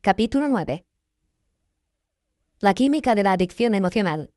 Capítulo 9. La química de la adicción emocional.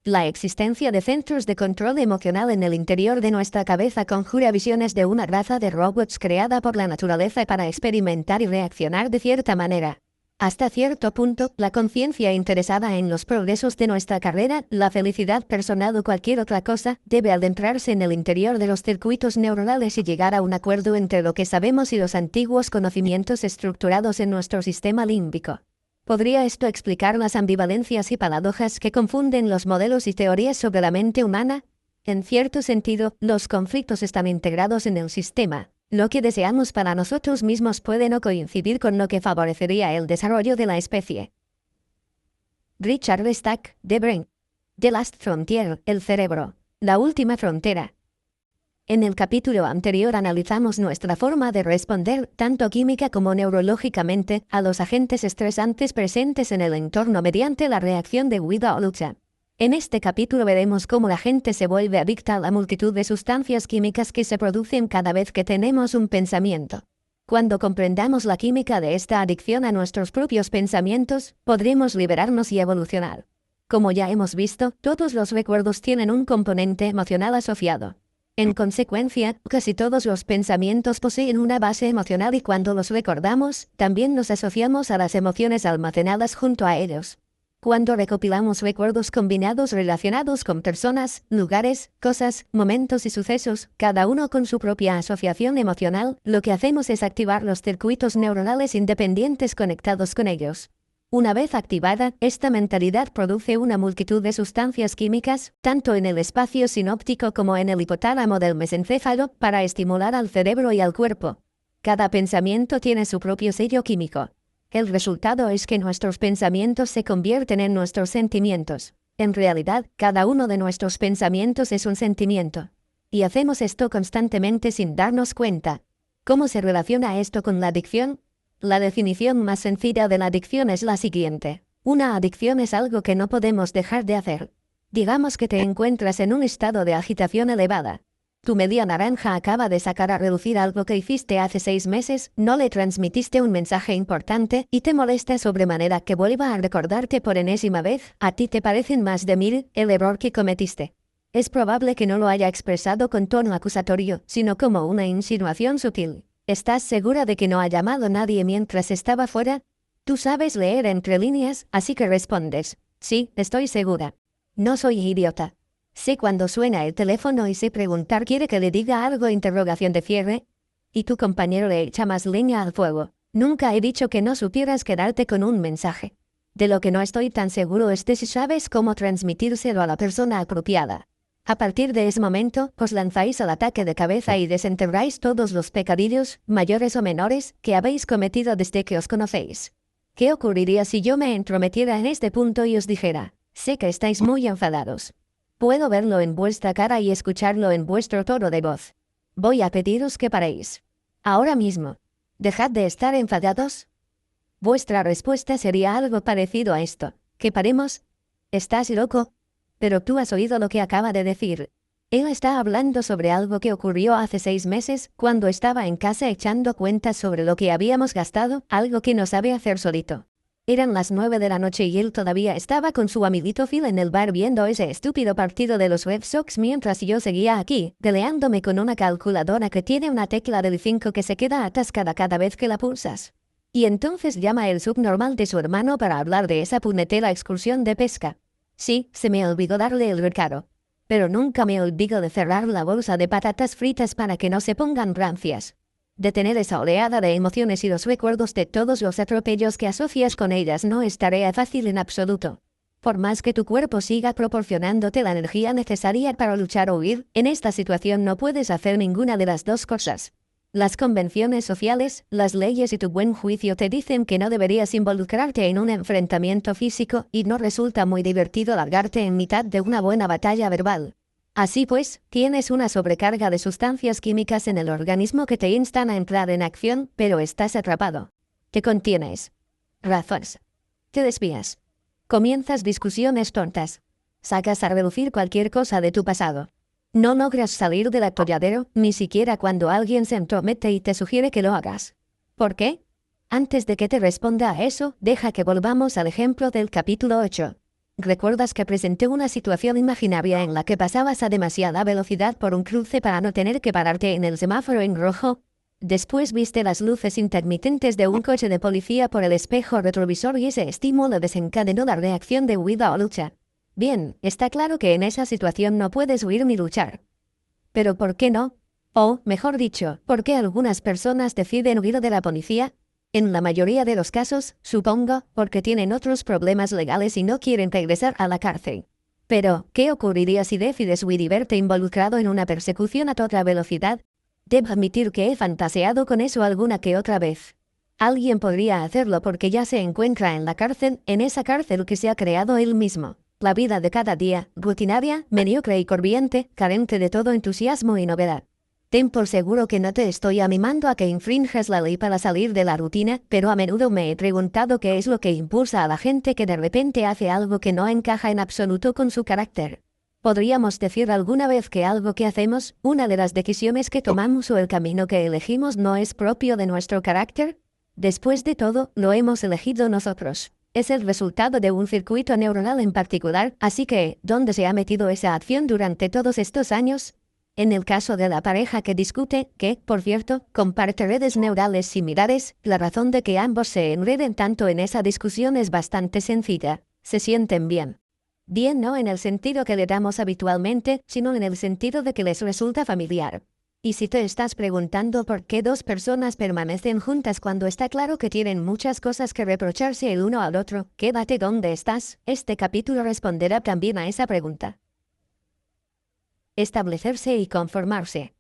La existencia de centros de control emocional en el interior de nuestra cabeza conjura visiones de una raza de robots creada por la naturaleza para experimentar y reaccionar de cierta manera. Hasta cierto punto, la conciencia interesada en los progresos de nuestra carrera, la felicidad personal o cualquier otra cosa, debe adentrarse en el interior de los circuitos neuronales y llegar a un acuerdo entre lo que sabemos y los antiguos conocimientos estructurados en nuestro sistema límbico. ¿Podría esto explicar las ambivalencias y paradojas que confunden los modelos y teorías sobre la mente humana? En cierto sentido, los conflictos están integrados en el sistema. Lo que deseamos para nosotros mismos puede no coincidir con lo que favorecería el desarrollo de la especie. Richard Stack, The Brain. The Last Frontier, el cerebro. La última frontera. En el capítulo anterior analizamos nuestra forma de responder, tanto química como neurológicamente, a los agentes estresantes presentes en el entorno mediante la reacción de huida o lucha. En este capítulo veremos cómo la gente se vuelve adicta a la multitud de sustancias químicas que se producen cada vez que tenemos un pensamiento. Cuando comprendamos la química de esta adicción a nuestros propios pensamientos, podremos liberarnos y evolucionar. Como ya hemos visto, todos los recuerdos tienen un componente emocional asociado. En consecuencia, casi todos los pensamientos poseen una base emocional y cuando los recordamos, también nos asociamos a las emociones almacenadas junto a ellos. Cuando recopilamos recuerdos combinados relacionados con personas, lugares, cosas, momentos y sucesos, cada uno con su propia asociación emocional, lo que hacemos es activar los circuitos neuronales independientes conectados con ellos. Una vez activada, esta mentalidad produce una multitud de sustancias químicas, tanto en el espacio sinóptico como en el hipotálamo del mesencéfalo, para estimular al cerebro y al cuerpo. Cada pensamiento tiene su propio sello químico. El resultado es que nuestros pensamientos se convierten en nuestros sentimientos. En realidad, cada uno de nuestros pensamientos es un sentimiento. Y hacemos esto constantemente sin darnos cuenta. ¿Cómo se relaciona esto con la adicción? La definición más sencilla de la adicción es la siguiente. Una adicción es algo que no podemos dejar de hacer. Digamos que te encuentras en un estado de agitación elevada. Tu media naranja acaba de sacar a relucir algo que hiciste hace 6 meses, no le transmitiste un mensaje importante y te molesta sobremanera que vuelva a recordarte por enésima vez. A ti te parecen más de 1000 el error que cometiste. Es probable que no lo haya expresado con tono acusatorio, sino como una insinuación sutil. ¿Estás segura de que no ha llamado a nadie mientras estaba fuera? Tú sabes leer entre líneas, así que respondes: sí, estoy segura. No soy idiota. Sé cuando suena el teléfono y sé preguntar ¿quiere que le diga algo? Interrogación de cierre. Y tu compañero le echa más leña al fuego. Nunca he dicho que no supieras quedarte con un mensaje. De lo que no estoy tan seguro es de si sabes cómo transmitírselo a la persona apropiada. A partir de ese momento, os lanzáis al ataque de cabeza y desenterráis todos los pecadillos, mayores o menores, que habéis cometido desde que os conocéis. ¿Qué ocurriría si yo me entrometiera en este punto y os dijera: sé que estáis muy enfadados? Puedo verlo en vuestra cara y escucharlo en vuestro tono de voz. Voy a pediros que paréis. Ahora mismo. ¿Dejad de estar enfadados? Vuestra respuesta sería algo parecido a esto. ¿Que paremos? ¿Estás loco? Pero tú has oído lo que acaba de decir. Él está hablando sobre algo que ocurrió hace 6 meses, cuando estaba en casa echando cuentas sobre lo que habíamos gastado, algo que no sabe hacer solito. Eran las 9 de la noche y él todavía estaba con su amiguito Phil en el bar viendo ese estúpido partido de los Red Sox mientras yo seguía aquí, peleándome con una calculadora que tiene una tecla del 5 que se queda atascada cada vez que la pulsas. Y entonces llama el subnormal de su hermano para hablar de esa puñetera excursión de pesca. Sí, se me olvidó darle el recado. Pero nunca me olvido de cerrar la bolsa de patatas fritas para que no se pongan rancias. Detener esa oleada de emociones y los recuerdos de todos los atropellos que asocias con ellas no es tarea fácil en absoluto. Por más que tu cuerpo siga proporcionándote la energía necesaria para luchar o huir, en esta situación no puedes hacer ninguna de las dos cosas. Las convenciones sociales, las leyes y tu buen juicio te dicen que no deberías involucrarte en un enfrentamiento físico y no resulta muy divertido largarte en mitad de una buena batalla verbal. Así pues, tienes una sobrecarga de sustancias químicas en el organismo que te instan a entrar en acción, pero estás atrapado. ¿Qué contienes? Razones. Te desvías. Comienzas discusiones tontas. Sacas a relucir cualquier cosa de tu pasado. No logras salir del atolladero, ni siquiera cuando alguien se entromete y te sugiere que lo hagas. ¿Por qué? Antes de que te responda a eso, deja que volvamos al ejemplo del capítulo 8. ¿Recuerdas que presenté una situación imaginaria en la que pasabas a demasiada velocidad por un cruce para no tener que pararte en el semáforo en rojo? Después viste las luces intermitentes de un coche de policía por el espejo retrovisor y ese estímulo desencadenó la reacción de huida o lucha. Bien, está claro que en esa situación no puedes huir ni luchar. ¿Pero por qué no? O, mejor dicho, ¿por qué algunas personas deciden huir de la policía? En la mayoría de los casos, supongo, porque tienen otros problemas legales y no quieren regresar a la cárcel. Pero, ¿qué ocurriría si decides huir y verte involucrado en una persecución a toda velocidad? Debo admitir que he fantaseado con eso alguna que otra vez. Alguien podría hacerlo porque ya se encuentra en la cárcel, en esa cárcel que se ha creado él mismo. La vida de cada día, rutinaria, mediocre y corriente, carente de todo entusiasmo y novedad. Ten por seguro que no te estoy animando a que infrinjas la ley para salir de la rutina, pero a menudo me he preguntado qué es lo que impulsa a la gente que de repente hace algo que no encaja en absoluto con su carácter. ¿Podríamos decir alguna vez que algo que hacemos, una de las decisiones que tomamos o el camino que elegimos no es propio de nuestro carácter? Después de todo, lo hemos elegido nosotros. Es el resultado de un circuito neuronal en particular, así que, ¿dónde se ha metido esa acción durante todos estos años? En el caso de la pareja que discute, que, por cierto, comparte redes neurales similares, la razón de que ambos se enreden tanto en esa discusión es bastante sencilla. Se sienten bien. Bien no en el sentido que le damos habitualmente, sino en el sentido de que les resulta familiar. Y si te estás preguntando por qué dos personas permanecen juntas cuando está claro que tienen muchas cosas que reprocharse el uno al otro, quédate donde estás. Este capítulo responderá también a esa pregunta. Establecerse y conformarse.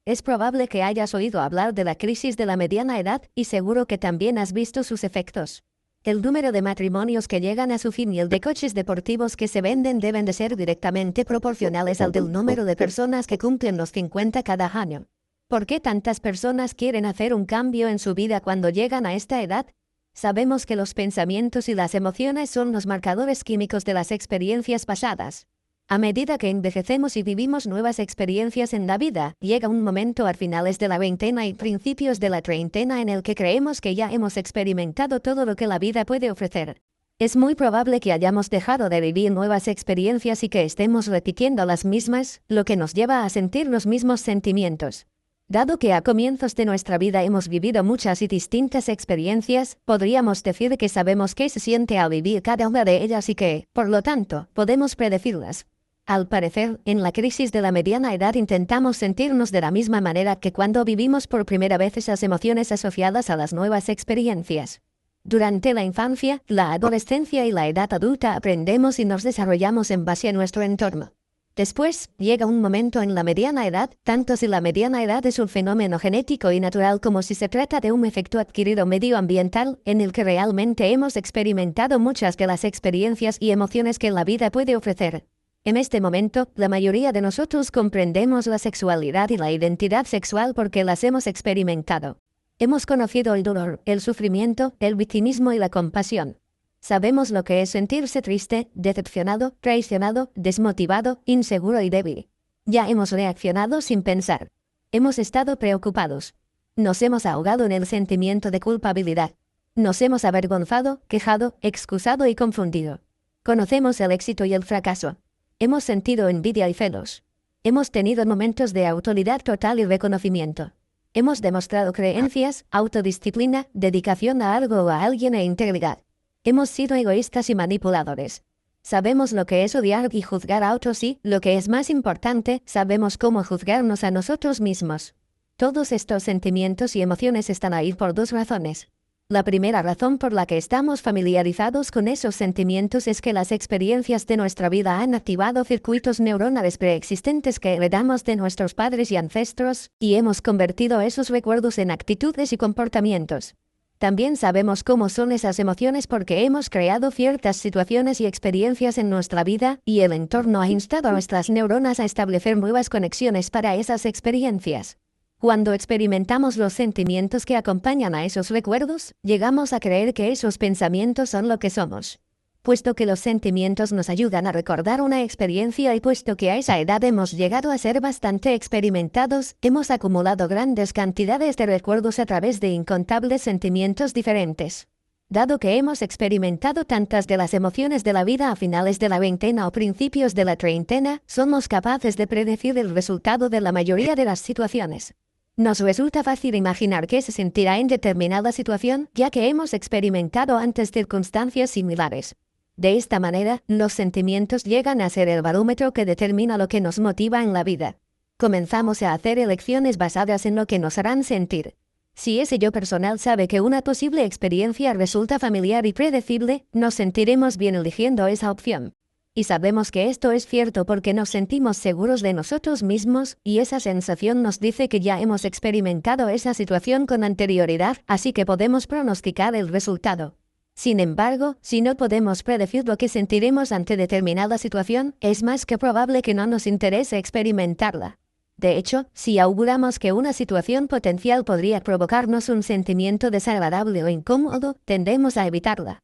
Es probable que hayas oído hablar de la crisis de la mediana edad y seguro que también has visto sus efectos. El número de matrimonios que llegan a su fin y el de coches deportivos que se venden deben de ser directamente proporcionales al del número de personas que cumplen los 50 cada año. ¿Por qué tantas personas quieren hacer un cambio en su vida cuando llegan a esta edad? Sabemos que los pensamientos y las emociones son los marcadores químicos de las experiencias pasadas. A medida que envejecemos y vivimos nuevas experiencias en la vida, llega un momento a finales de la veintena y principios de la treintena en el que creemos que ya hemos experimentado todo lo que la vida puede ofrecer. Es muy probable que hayamos dejado de vivir nuevas experiencias y que estemos repitiendo las mismas, lo que nos lleva a sentir los mismos sentimientos. Dado que a comienzos de nuestra vida hemos vivido muchas y distintas experiencias, podríamos decir que sabemos qué se siente al vivir cada una de ellas y que, por lo tanto, podemos predecirlas. Al parecer, en la crisis de la mediana edad intentamos sentirnos de la misma manera que cuando vivimos por primera vez esas emociones asociadas a las nuevas experiencias. Durante la infancia, la adolescencia y la edad adulta aprendemos y nos desarrollamos en base a nuestro entorno. Después, llega un momento en la mediana edad, tanto si la mediana edad es un fenómeno genético y natural como si se trata de un efecto adquirido medioambiental, en el que realmente hemos experimentado muchas de las experiencias y emociones que la vida puede ofrecer. En este momento, la mayoría de nosotros comprendemos la sexualidad y la identidad sexual porque las hemos experimentado. Hemos conocido el dolor, el sufrimiento, el victimismo y la compasión. Sabemos lo que es sentirse triste, decepcionado, traicionado, desmotivado, inseguro y débil. Ya hemos reaccionado sin pensar. Hemos estado preocupados. Nos hemos ahogado en el sentimiento de culpabilidad. Nos hemos avergonzado, quejado, excusado y confundido. Conocemos el éxito y el fracaso. Hemos sentido envidia y celos. Hemos tenido momentos de autoridad total y reconocimiento. Hemos demostrado creencias, autodisciplina, dedicación a algo o a alguien e integridad. Hemos sido egoístas y manipuladores. Sabemos lo que es odiar y juzgar a otros y, lo que es más importante, sabemos cómo juzgarnos a nosotros mismos. Todos estos sentimientos y emociones están ahí por dos razones. La primera razón por la que estamos familiarizados con esos sentimientos es que las experiencias de nuestra vida han activado circuitos neuronales preexistentes que heredamos de nuestros padres y ancestros, y hemos convertido esos recuerdos en actitudes y comportamientos. También sabemos cómo son esas emociones porque hemos creado ciertas situaciones y experiencias en nuestra vida, y el entorno ha instado a nuestras neuronas a establecer nuevas conexiones para esas experiencias. Cuando experimentamos los sentimientos que acompañan a esos recuerdos, llegamos a creer que esos pensamientos son lo que somos. puesto que los sentimientos nos ayudan a recordar una experiencia y puesto que a esa edad hemos llegado a ser bastante experimentados, hemos acumulado grandes cantidades de recuerdos a través de incontables sentimientos diferentes. Dado que hemos experimentado tantas de las emociones de la vida a finales de la veintena o principios de la treintena, somos capaces de predecir el resultado de la mayoría de las situaciones. Nos resulta fácil imaginar qué se sentirá en determinada situación, ya que hemos experimentado antes circunstancias similares. De esta manera, los sentimientos llegan a ser el barómetro que determina lo que nos motiva en la vida. Comenzamos a hacer elecciones basadas en lo que nos harán sentir. Si ese yo personal sabe que una posible experiencia resulta familiar y predecible, nos sentiremos bien eligiendo esa opción. Y sabemos que esto es cierto porque nos sentimos seguros de nosotros mismos, y esa sensación nos dice que ya hemos experimentado esa situación con anterioridad, así que podemos pronosticar el resultado. Sin embargo, si no podemos predecir lo que sentiremos ante determinada situación, es más que probable que no nos interese experimentarla. De hecho, si auguramos que una situación potencial podría provocarnos un sentimiento desagradable o incómodo, tendemos a evitarla.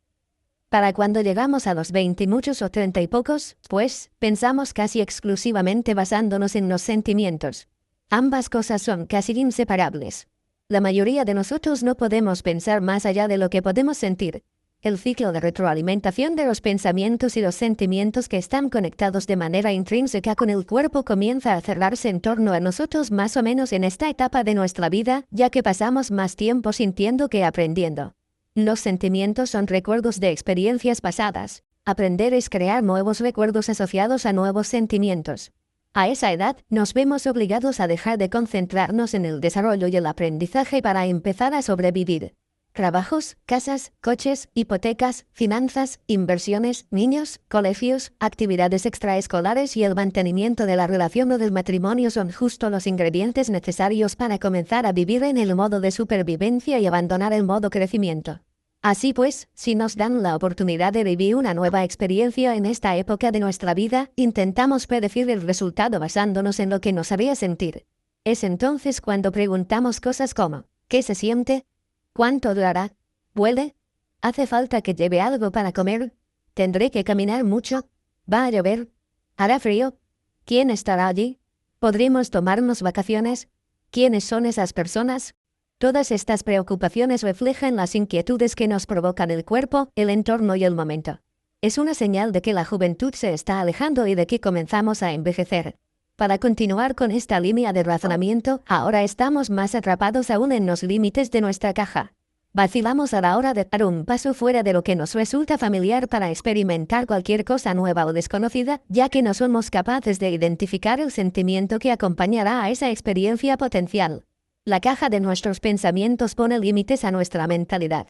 Para cuando llegamos a los 20 y muchos o 30 y pocos, pues, pensamos casi exclusivamente basándonos en los sentimientos. Ambas cosas son casi inseparables. La mayoría de nosotros no podemos pensar más allá de lo que podemos sentir. El ciclo de retroalimentación de los pensamientos y los sentimientos que están conectados de manera intrínseca con el cuerpo comienza a cerrarse en torno a nosotros más o menos en esta etapa de nuestra vida, ya que pasamos más tiempo sintiendo que aprendiendo. Los sentimientos son recuerdos de experiencias pasadas. Aprender es crear nuevos recuerdos asociados a nuevos sentimientos. A esa edad, nos vemos obligados a dejar de concentrarnos en el desarrollo y el aprendizaje para empezar a sobrevivir. Trabajos, casas, coches, hipotecas, finanzas, inversiones, niños, colegios, actividades extraescolares y el mantenimiento de la relación o del matrimonio son justo los ingredientes necesarios para comenzar a vivir en el modo de supervivencia y abandonar el modo crecimiento. Así pues, si nos dan la oportunidad de vivir una nueva experiencia en esta época de nuestra vida, intentamos predecir el resultado basándonos en lo que nos haría sentir. Es entonces cuando preguntamos cosas como, ¿qué se siente? ¿Cuánto durará? ¿Huele? ¿Hace falta que lleve algo para comer? ¿Tendré que caminar mucho? ¿Va a llover? ¿Hará frío? ¿Quién estará allí? ¿Podremos tomarnos vacaciones? ¿Quiénes son esas personas? Todas estas preocupaciones reflejan las inquietudes que nos provocan el cuerpo, el entorno y el momento. Es una señal de que la juventud se está alejando y de que comenzamos a envejecer. Para continuar con esta línea de razonamiento, ahora estamos más atrapados aún en los límites de nuestra caja. Vacilamos a la hora de dar un paso fuera de lo que nos resulta familiar para experimentar cualquier cosa nueva o desconocida, ya que no somos capaces de identificar el sentimiento que acompañará a esa experiencia potencial. La caja de nuestros pensamientos pone límites a nuestra mentalidad.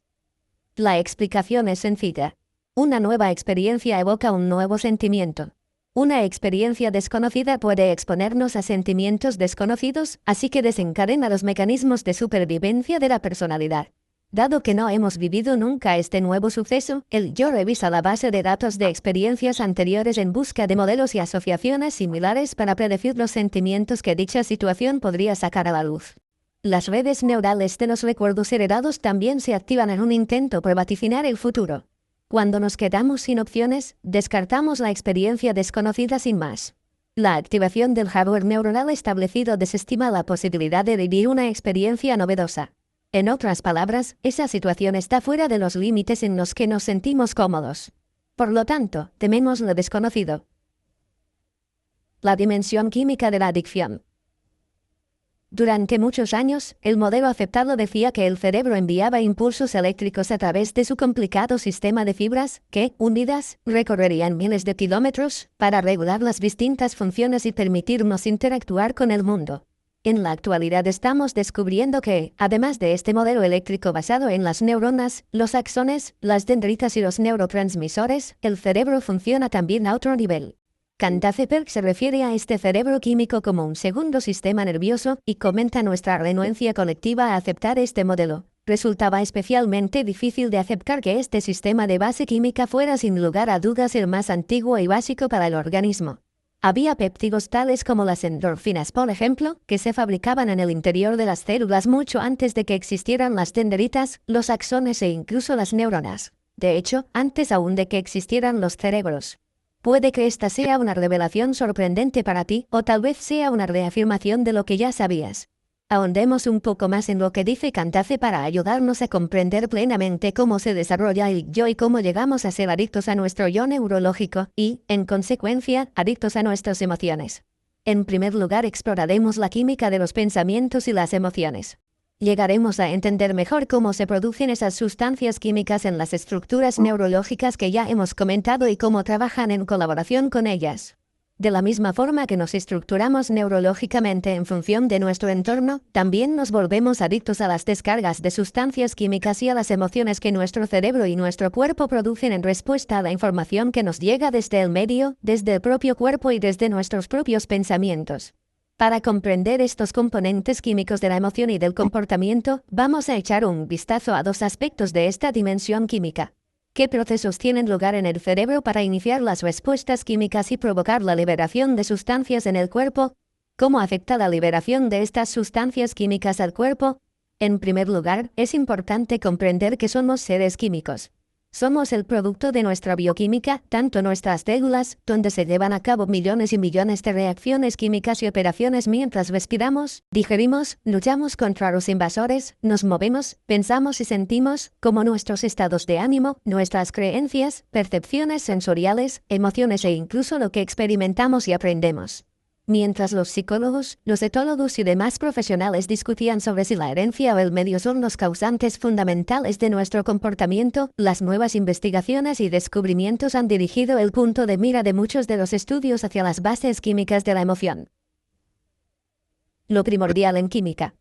La explicación es sencilla. Una nueva experiencia evoca un nuevo sentimiento. Una experiencia desconocida puede exponernos a sentimientos desconocidos, así que desencadena los mecanismos de supervivencia de la personalidad. Dado que no hemos vivido nunca este nuevo suceso, el yo revisa la base de datos de experiencias anteriores en busca de modelos y asociaciones similares para predecir los sentimientos que dicha situación podría sacar a la luz. Las redes neurales de los recuerdos heredados también se activan en un intento por vaticinar el futuro. Cuando nos quedamos sin opciones, descartamos la experiencia desconocida sin más. La activación del hardware neuronal establecido desestima la posibilidad de vivir una experiencia novedosa. En otras palabras, esa situación está fuera de los límites en los que nos sentimos cómodos. Por lo tanto, tememos lo desconocido. La dimensión química de la adicción. Durante muchos años, el modelo aceptado decía que el cerebro enviaba impulsos eléctricos a través de su complicado sistema de fibras, que, unidas, recorrerían miles de kilómetros, para regular las distintas funciones y permitirnos interactuar con el mundo. En la actualidad estamos descubriendo que, además de este modelo eléctrico basado en las neuronas, los axones, las dendritas y los neurotransmisores, el cerebro funciona también a otro nivel. Cantaceper se refiere a este cerebro químico como un segundo sistema nervioso y comenta nuestra renuencia colectiva a aceptar este modelo. Resultaba especialmente difícil de aceptar que este sistema de base química fuera sin lugar a dudas el más antiguo y básico para el organismo. Había péptidos tales como las endorfinas, por ejemplo, que se fabricaban en el interior de las células mucho antes de que existieran las dendritas, los axones e incluso las neuronas. De hecho, antes aún de que existieran los cerebros. Puede que esta sea una revelación sorprendente para ti, o tal vez sea una reafirmación de lo que ya sabías. Ahondemos un poco más en lo que dice Cantace para ayudarnos a comprender plenamente cómo se desarrolla el yo y cómo llegamos a ser adictos a nuestro yo neurológico y, en consecuencia, adictos a nuestras emociones. En primer lugar, exploraremos la química de los pensamientos y las emociones. Llegaremos a entender mejor cómo se producen esas sustancias químicas en las estructuras neurológicas que ya hemos comentado y cómo trabajan en colaboración con ellas. De la misma forma que nos estructuramos neurológicamente en función de nuestro entorno, también nos volvemos adictos a las descargas de sustancias químicas y a las emociones que nuestro cerebro y nuestro cuerpo producen en respuesta a la información que nos llega desde el medio, desde el propio cuerpo y desde nuestros propios pensamientos. Para comprender estos componentes químicos de la emoción y del comportamiento, vamos a echar un vistazo a dos aspectos de esta dimensión química. ¿Qué procesos tienen lugar en el cerebro para iniciar las respuestas químicas y provocar la liberación de sustancias en el cuerpo? ¿Cómo afecta la liberación de estas sustancias químicas al cuerpo? En primer lugar, es importante comprender que somos seres químicos. Somos el producto de nuestra bioquímica, tanto nuestras células, donde se llevan a cabo millones y millones de reacciones químicas y operaciones mientras respiramos, digerimos, luchamos contra los invasores, nos movemos, pensamos y sentimos, como nuestros estados de ánimo, nuestras creencias, percepciones sensoriales, emociones e incluso lo que experimentamos y aprendemos. Mientras los psicólogos, los etólogos y demás profesionales discutían sobre si la herencia o el medio son los causantes fundamentales de nuestro comportamiento, las nuevas investigaciones y descubrimientos han dirigido el punto de mira de muchos de los estudios hacia las bases químicas de la emoción. Lo primordial en química.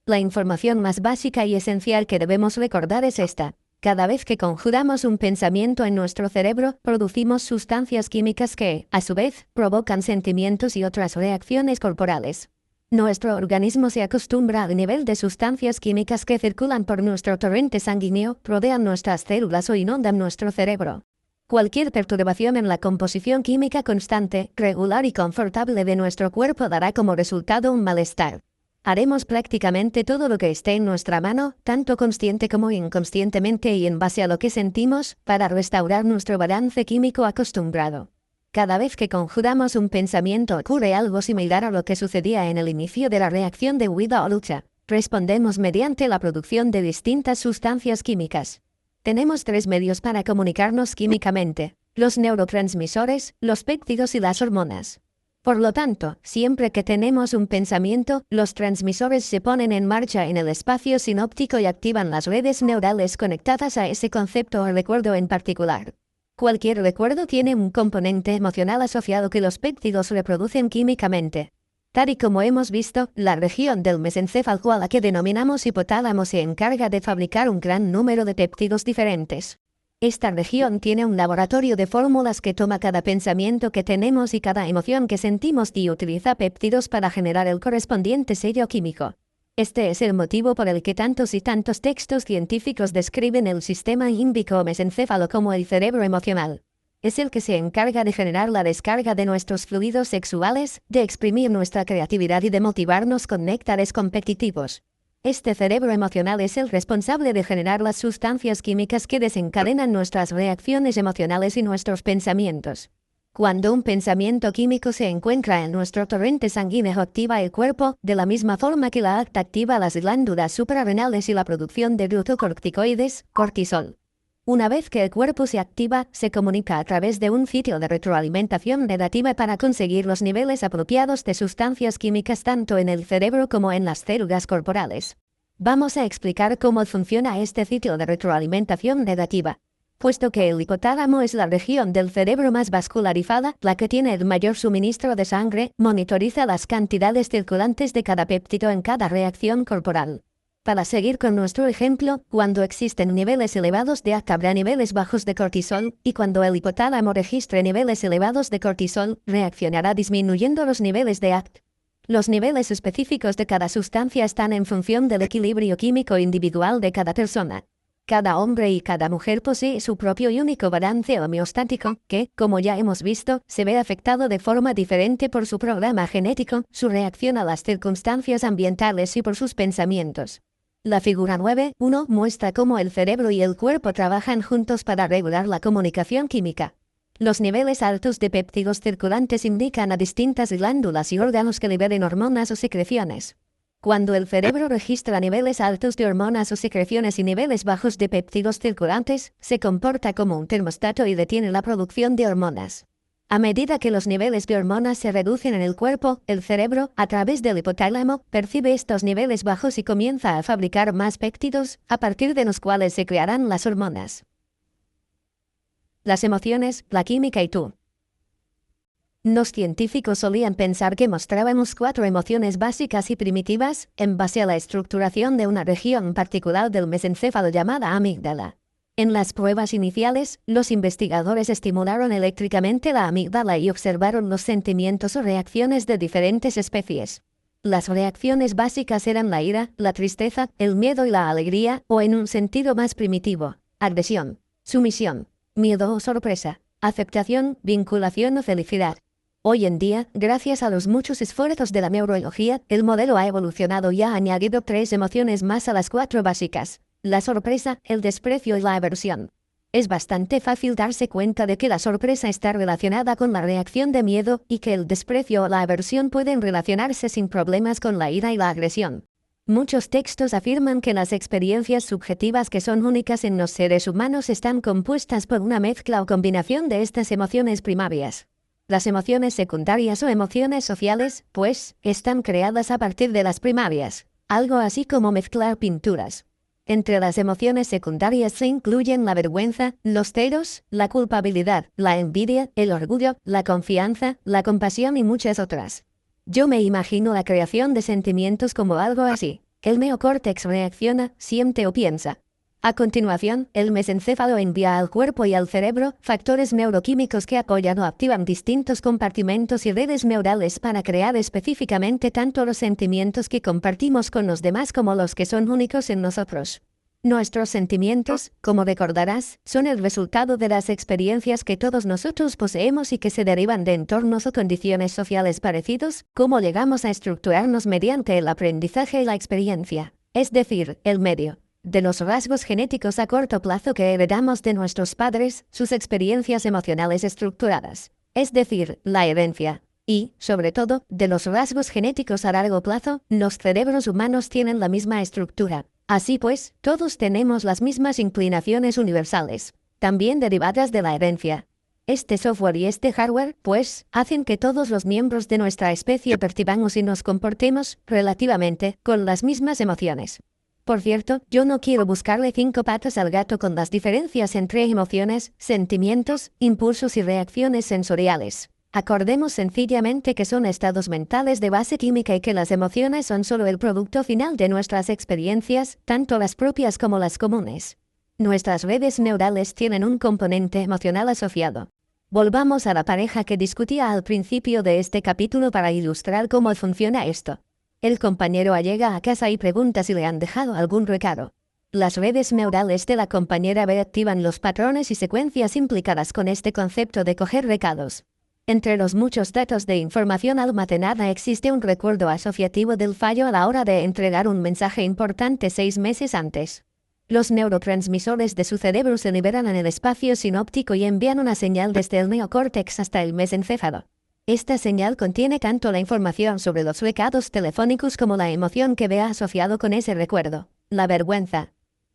La información más básica y esencial que debemos recordar es esta. Cada vez que conjuramos un pensamiento en nuestro cerebro, producimos sustancias químicas que, a su vez, provocan sentimientos y otras reacciones corporales. Nuestro organismo se acostumbra al nivel de sustancias químicas que circulan por nuestro torrente sanguíneo, rodean nuestras células o inundan nuestro cerebro. Cualquier perturbación en la composición química constante, regular y confortable de nuestro cuerpo dará como resultado un malestar. Haremos prácticamente todo lo que esté en nuestra mano, tanto consciente como inconscientemente y en base a lo que sentimos, para restaurar nuestro balance químico acostumbrado. Cada vez que conjuramos un pensamiento ocurre algo similar a lo que sucedía en el inicio de la reacción de huida o lucha. Respondemos mediante la producción de distintas sustancias químicas. Tenemos tres medios para comunicarnos químicamente: los neurotransmisores, los péptidos y las hormonas. Por lo tanto, siempre que tenemos un pensamiento, los transmisores se ponen en marcha en el espacio sinóptico y activan las redes neurales conectadas a ese concepto o recuerdo en particular. Cualquier recuerdo tiene un componente emocional asociado que los péptidos reproducen químicamente. Tal y como hemos visto, la región del mesencéfalo a la que denominamos hipotálamo se encarga de fabricar un gran número de péptidos diferentes. Esta región tiene un laboratorio de fórmulas que toma cada pensamiento que tenemos y cada emoción que sentimos y utiliza péptidos para generar el correspondiente sello químico. Este es el motivo por el que tantos y tantos textos científicos describen el sistema límbico o mesencéfalo como el cerebro emocional. Es el que se encarga de generar la descarga de nuestros fluidos sexuales, de exprimir nuestra creatividad y de motivarnos con néctares competitivos. Este cerebro emocional es el responsable de generar las sustancias químicas que desencadenan nuestras reacciones emocionales y nuestros pensamientos. Cuando un pensamiento químico se encuentra en nuestro torrente sanguíneo, activa el cuerpo, de la misma forma que la activa las glándulas suprarrenales y la producción de glucocorticoides, cortisol. Una vez que el cuerpo se activa, se comunica a través de un ciclo de retroalimentación negativa para conseguir los niveles apropiados de sustancias químicas tanto en el cerebro como en las células corporales. Vamos a explicar cómo funciona este ciclo de retroalimentación negativa. Puesto que el hipotálamo es la región del cerebro más vascularizada, la que tiene el mayor suministro de sangre, monitoriza las cantidades circulantes de cada péptido en cada reacción corporal. Para seguir con nuestro ejemplo, cuando existen niveles elevados de ACT habrá niveles bajos de cortisol, y cuando el hipotálamo registre niveles elevados de cortisol, reaccionará disminuyendo los niveles de ACT. Los niveles específicos de cada sustancia están en función del equilibrio químico individual de cada persona. Cada hombre y cada mujer posee su propio y único balance homeostático, que, como ya hemos visto, se ve afectado de forma diferente por su programa genético, su reacción a las circunstancias ambientales y por sus pensamientos. La figura 9.1 muestra cómo el cerebro y el cuerpo trabajan juntos para regular la comunicación química. Los niveles altos de péptidos circulantes indican a distintas glándulas y órganos que liberen hormonas o secreciones. Cuando el cerebro registra niveles altos de hormonas o secreciones y niveles bajos de péptidos circulantes, se comporta como un termostato y detiene la producción de hormonas. A medida que los niveles de hormonas se reducen en el cuerpo, el cerebro, a través del hipotálamo, percibe estos niveles bajos y comienza a fabricar más péptidos, a partir de los cuales se crearán las hormonas. Las emociones, la química y tú. Los científicos solían pensar que mostrábamos 4 emociones básicas y primitivas, en base a la estructuración de una región particular del mesencéfalo llamada amígdala. En las pruebas iniciales, los investigadores estimularon eléctricamente la amígdala y observaron los sentimientos o reacciones de diferentes especies. Las reacciones básicas eran la ira, la tristeza, el miedo y la alegría, o en un sentido más primitivo, agresión, sumisión, miedo o sorpresa, aceptación, vinculación o felicidad. Hoy en día, gracias a los muchos esfuerzos de la neurología, el modelo ha evolucionado y ha añadido 3 emociones más a las 4 básicas: la sorpresa, el desprecio y la aversión. Es bastante fácil darse cuenta de que la sorpresa está relacionada con la reacción de miedo y que el desprecio o la aversión pueden relacionarse sin problemas con la ira y la agresión. Muchos textos afirman que las experiencias subjetivas que son únicas en los seres humanos están compuestas por una mezcla o combinación de estas emociones primarias. Las emociones secundarias o emociones sociales, pues, están creadas a partir de las primarias, algo así como mezclar pinturas. Entre las emociones secundarias se incluyen la vergüenza, los celos, la culpabilidad, la envidia, el orgullo, la confianza, la compasión y muchas otras. Yo me imagino la creación de sentimientos como algo así. El neocórtex reacciona, siente o piensa. A continuación, el mesencéfalo envía al cuerpo y al cerebro factores neuroquímicos que apoyan o activan distintos compartimentos y redes neurales para crear específicamente tanto los sentimientos que compartimos con los demás como los que son únicos en nosotros. Nuestros sentimientos, como recordarás, son el resultado de las experiencias que todos nosotros poseemos y que se derivan de entornos o condiciones sociales parecidos, como llegamos a estructurarnos mediante el aprendizaje y la experiencia, es decir, el medio. De los rasgos genéticos a corto plazo que heredamos de nuestros padres, sus experiencias emocionales estructuradas, es decir, la herencia. Y, sobre todo, de los rasgos genéticos a largo plazo, los cerebros humanos tienen la misma estructura. Así pues, todos tenemos las mismas inclinaciones universales, también derivadas de la herencia. Este software y este hardware, pues, hacen que todos los miembros de nuestra especie percibamos y nos comportemos, relativamente, con las mismas emociones. Por cierto, yo no quiero buscarle 5 patas al gato con las diferencias entre emociones, sentimientos, impulsos y reacciones sensoriales. Acordemos sencillamente que son estados mentales de base química y que las emociones son solo el producto final de nuestras experiencias, tanto las propias como las comunes. Nuestras redes neurales tienen un componente emocional asociado. Volvamos a la pareja que discutía al principio de este capítulo para ilustrar cómo funciona esto. El compañero llega a casa y pregunta si le han dejado algún recado. Las redes neurales de la compañera B activan los patrones y secuencias implicadas con este concepto de coger recados. Entre los muchos datos de información almacenada existe un recuerdo asociativo del fallo a la hora de entregar un mensaje importante 6 meses antes. Los neurotransmisores de su cerebro se liberan en el espacio sinóptico y envían una señal desde el neocórtex hasta el mesencéfalo. Esta señal contiene tanto la información sobre los recados telefónicos como la emoción que B ha asociado con ese recuerdo, la vergüenza.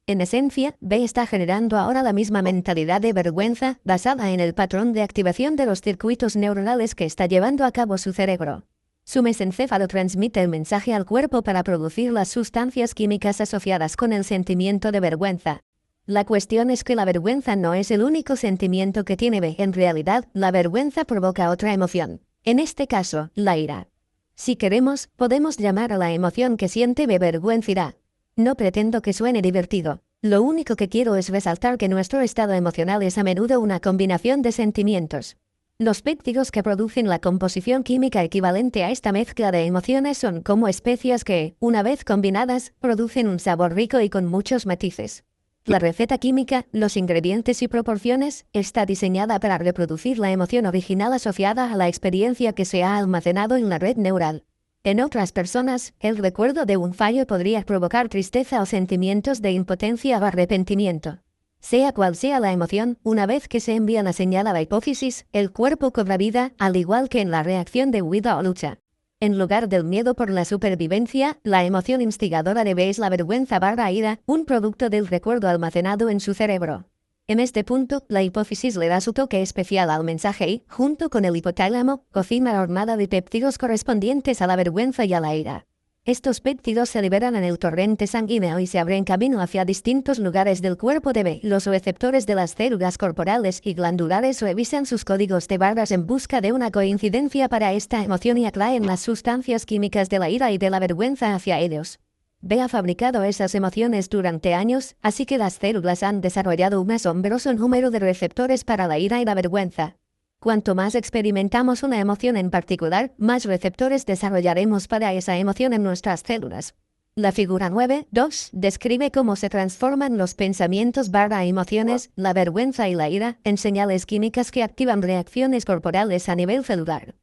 En esencia, B está generando ahora la misma mentalidad de vergüenza basada en el patrón de activación de los circuitos neuronales que está llevando a cabo su cerebro. Su mesencéfalo transmite el mensaje al cuerpo para producir las sustancias químicas asociadas con el sentimiento de vergüenza. La cuestión es que la vergüenza no es el único sentimiento que tiene B. En realidad, la vergüenza provoca otra emoción. En este caso, la ira. Si queremos, podemos llamar a la emoción que siente B vergüenza ira. No pretendo que suene divertido. Lo único que quiero es resaltar que nuestro estado emocional es a menudo una combinación de sentimientos. Los péptidos que producen la composición química equivalente a esta mezcla de emociones son como especias que, una vez combinadas, producen un sabor rico y con muchos matices. La receta química, los ingredientes y proporciones, está diseñada para reproducir la emoción original asociada a la experiencia que se ha almacenado en la red neural. En otras personas, el recuerdo de un fallo podría provocar tristeza o sentimientos de impotencia o arrepentimiento. Sea cual sea la emoción, una vez que se envía la señal a la hipófisis, el cuerpo cobra vida, al igual que en la reacción de huida o lucha. En lugar del miedo por la supervivencia, la emoción instigadora de B es la vergüenza/ira, un producto del recuerdo almacenado en su cerebro. En este punto, la hipófisis le da su toque especial al mensaje y, junto con el hipotálamo, cocina la hormona de péptidos correspondientes a la vergüenza y a la ira. Estos péptidos se liberan en el torrente sanguíneo y se abren camino hacia distintos lugares del cuerpo de B. Los receptores de las células corporales y glandulares revisan sus códigos de barras en busca de una coincidencia para esta emoción y atraen las sustancias químicas de la ira y de la vergüenza hacia ellos. B ha fabricado esas emociones durante años, así que las células han desarrollado un asombroso número de receptores para la ira y la vergüenza. Cuanto más experimentamos una emoción en particular, más receptores desarrollaremos para esa emoción en nuestras células. La figura 9.2 describe cómo se transforman los pensamientos/emociones, la vergüenza y la ira, en señales químicas que activan reacciones corporales a nivel celular.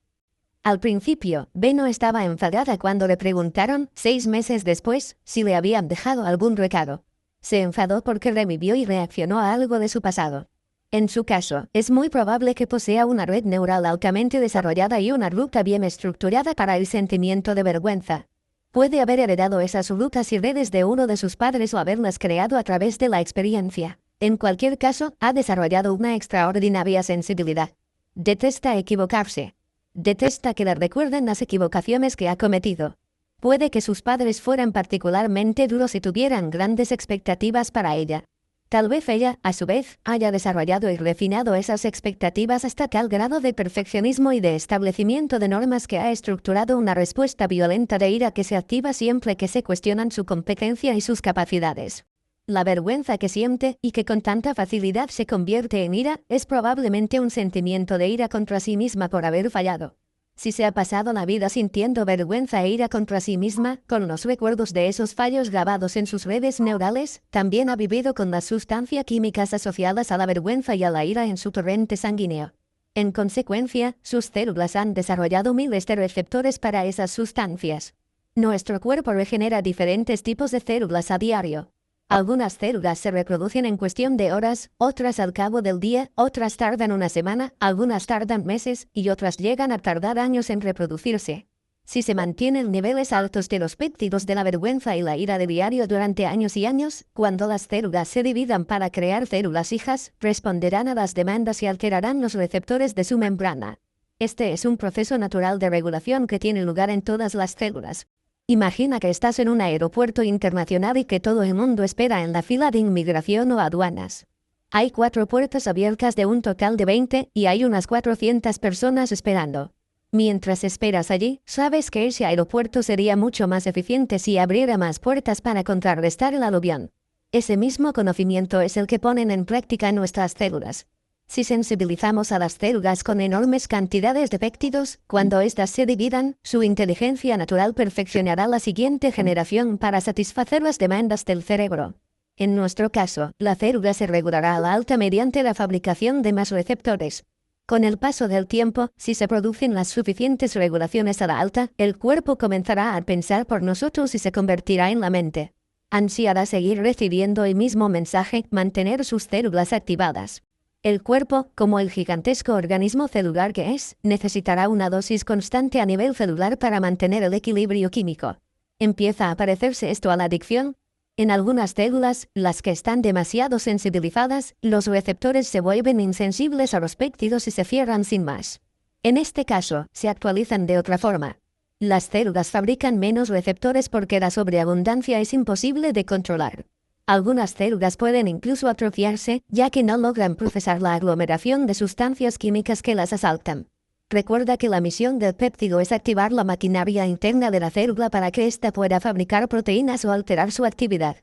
Al principio, B no estaba enfadada cuando le preguntaron, 6 meses después, si le habían dejado algún recado. Se enfadó porque revivió y reaccionó a algo de su pasado. En su caso, es muy probable que posea una red neural altamente desarrollada y una ruta bien estructurada para el sentimiento de vergüenza. Puede haber heredado esas rutas y redes de uno de sus padres o haberlas creado a través de la experiencia. En cualquier caso, ha desarrollado una extraordinaria sensibilidad. Detesta equivocarse. Detesta que le recuerden las equivocaciones que ha cometido. Puede que sus padres fueran particularmente duros y tuvieran grandes expectativas para ella. Tal vez ella, a su vez, haya desarrollado y refinado esas expectativas hasta tal grado de perfeccionismo y de establecimiento de normas que ha estructurado una respuesta violenta de ira que se activa siempre que se cuestionan su competencia y sus capacidades. La vergüenza que siente, y que con tanta facilidad se convierte en ira, es probablemente un sentimiento de ira contra sí misma por haber fallado. Si se ha pasado la vida sintiendo vergüenza e ira contra sí misma, con los recuerdos de esos fallos grabados en sus redes neurales, también ha vivido con las sustancias químicas asociadas a la vergüenza y a la ira en su torrente sanguíneo. En consecuencia, sus células han desarrollado miles de receptores para esas sustancias. Nuestro cuerpo regenera diferentes tipos de células a diario. Algunas células se reproducen en cuestión de horas, otras al cabo del día, otras tardan una semana, algunas tardan meses y otras llegan a tardar años en reproducirse. Si se mantienen niveles altos de los péptidos de la vergüenza y la ira de diario durante años y años, cuando las células se dividan para crear células hijas, responderán a las demandas y alterarán los receptores de su membrana. Este es un proceso natural de regulación que tiene lugar en todas las células. Imagina que estás en un aeropuerto internacional y que todo el mundo espera en la fila de inmigración o aduanas. Hay 4 puertas abiertas de un total de 20 y hay unas 400 personas esperando. Mientras esperas allí, sabes que ese aeropuerto sería mucho más eficiente si abriera más puertas para contrarrestar el aluvión. Ese mismo conocimiento es el que ponen en práctica nuestras células. Si sensibilizamos a las células con enormes cantidades de péptidos, cuando éstas se dividan, su inteligencia natural perfeccionará la siguiente generación para satisfacer las demandas del cerebro. En nuestro caso, la célula se regulará a la alta mediante la fabricación de más receptores. Con el paso del tiempo, si se producen las suficientes regulaciones a la alta, el cuerpo comenzará a pensar por nosotros y se convertirá en la mente. Ansiará seguir recibiendo el mismo mensaje, mantener sus células activadas. El cuerpo, como el gigantesco organismo celular que es, necesitará una dosis constante a nivel celular para mantener el equilibrio químico. ¿Empieza a parecerse esto a la adicción? En algunas células, las que están demasiado sensibilizadas, los receptores se vuelven insensibles a los péptidos y se cierran sin más. En este caso, se actualizan de otra forma. Las células fabrican menos receptores porque la sobreabundancia es imposible de controlar. Algunas células pueden incluso atrofiarse, ya que no logran procesar la aglomeración de sustancias químicas que las asaltan. Recuerda que la misión del péptido es activar la maquinaria interna de la célula para que ésta pueda fabricar proteínas o alterar su actividad.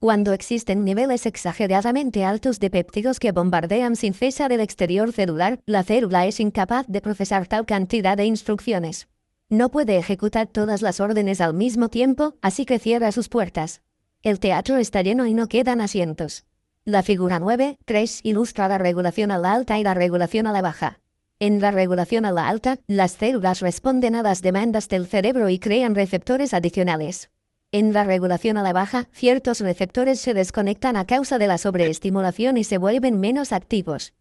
Cuando existen niveles exageradamente altos de péptidos que bombardean sin cesar el exterior celular, la célula es incapaz de procesar tal cantidad de instrucciones. No puede ejecutar todas las órdenes al mismo tiempo, así que cierra sus puertas. El teatro está lleno y no quedan asientos. La figura 9.3 ilustra la regulación a la alta y la regulación a la baja. En la regulación a la alta, las células responden a las demandas del cerebro y crean receptores adicionales. En la regulación a la baja, ciertos receptores se desconectan a causa de la sobreestimulación y se vuelven menos activos.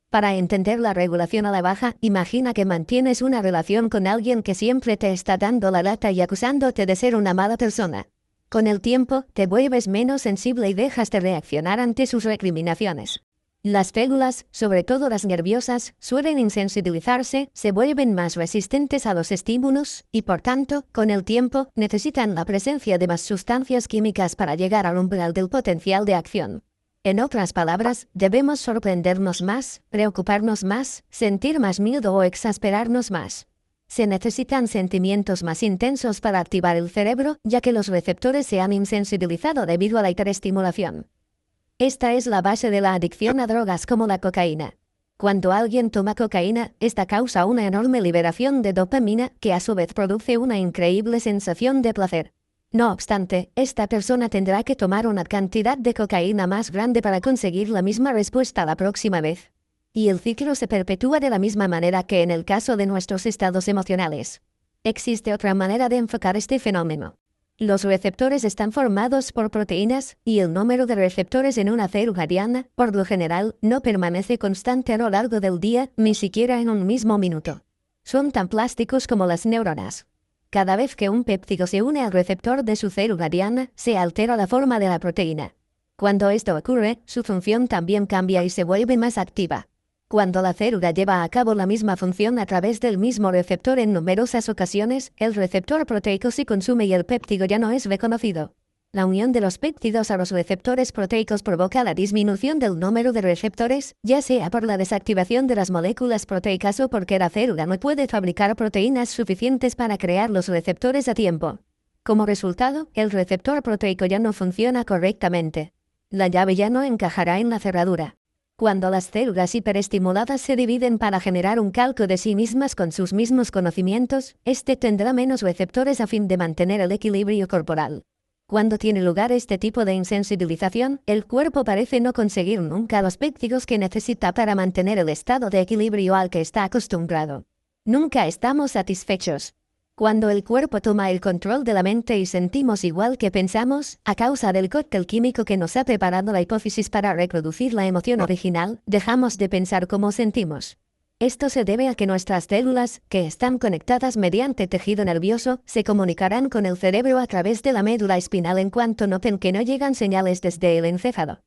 Para entender la regulación a la baja, imagina que mantienes una relación con alguien que siempre te está dando la lata y acusándote de ser una mala persona. Con el tiempo, te vuelves menos sensible y dejas de reaccionar ante sus recriminaciones. Las células, sobre todo las nerviosas, suelen insensibilizarse, se vuelven más resistentes a los estímulos y, por tanto, con el tiempo, necesitan la presencia de más sustancias químicas para llegar al umbral del potencial de acción. En otras palabras, debemos sorprendernos más, preocuparnos más, sentir más miedo o exasperarnos más. Se necesitan sentimientos más intensos para activar el cerebro, ya que los receptores se han insensibilizado debido a la hiperestimulación. Esta es la base de la adicción a drogas como la cocaína. Cuando alguien toma cocaína, esta causa una enorme liberación de dopamina que a su vez produce una increíble sensación de placer. No obstante, esta persona tendrá que tomar una cantidad de cocaína más grande para conseguir la misma respuesta la próxima vez. Y el ciclo se perpetúa de la misma manera que en el caso de nuestros estados emocionales. Existe otra manera de enfocar este fenómeno. Los receptores están formados por proteínas, y el número de receptores en una célula diana, por lo general, no permanece constante a lo largo del día, ni siquiera en un mismo minuto. Son tan plásticos como las neuronas. Cada vez que un péptido se une al receptor de su célula diana, se altera la forma de la proteína. Cuando esto ocurre, su función también cambia y se vuelve más activa. Cuando la célula lleva a cabo la misma función a través del mismo receptor en numerosas ocasiones, el receptor proteico se consume y el péptido ya no es reconocido. La unión de los péptidos a los receptores proteicos provoca la disminución del número de receptores, ya sea por la desactivación de las moléculas proteicas o porque la célula no puede fabricar proteínas suficientes para crear los receptores a tiempo. Como resultado, el receptor proteico ya no funciona correctamente. La llave ya no encajará en la cerradura. Cuando las células hiperestimuladas se dividen para generar un calco de sí mismas con sus mismos conocimientos, este tendrá menos receptores a fin de mantener el equilibrio corporal. Cuando tiene lugar este tipo de insensibilización, el cuerpo parece no conseguir nunca los péptidos que necesita para mantener el estado de equilibrio al que está acostumbrado. Nunca estamos satisfechos. Cuando el cuerpo toma el control de la mente y sentimos igual que pensamos, a causa del cóctel químico que nos ha preparado la hipófisis para reproducir la emoción original, dejamos de pensar como sentimos. Esto se debe a que nuestras células, que están conectadas mediante tejido nervioso, se comunicarán con el cerebro a través de la médula espinal en cuanto noten que no llegan señales desde el encéfalo.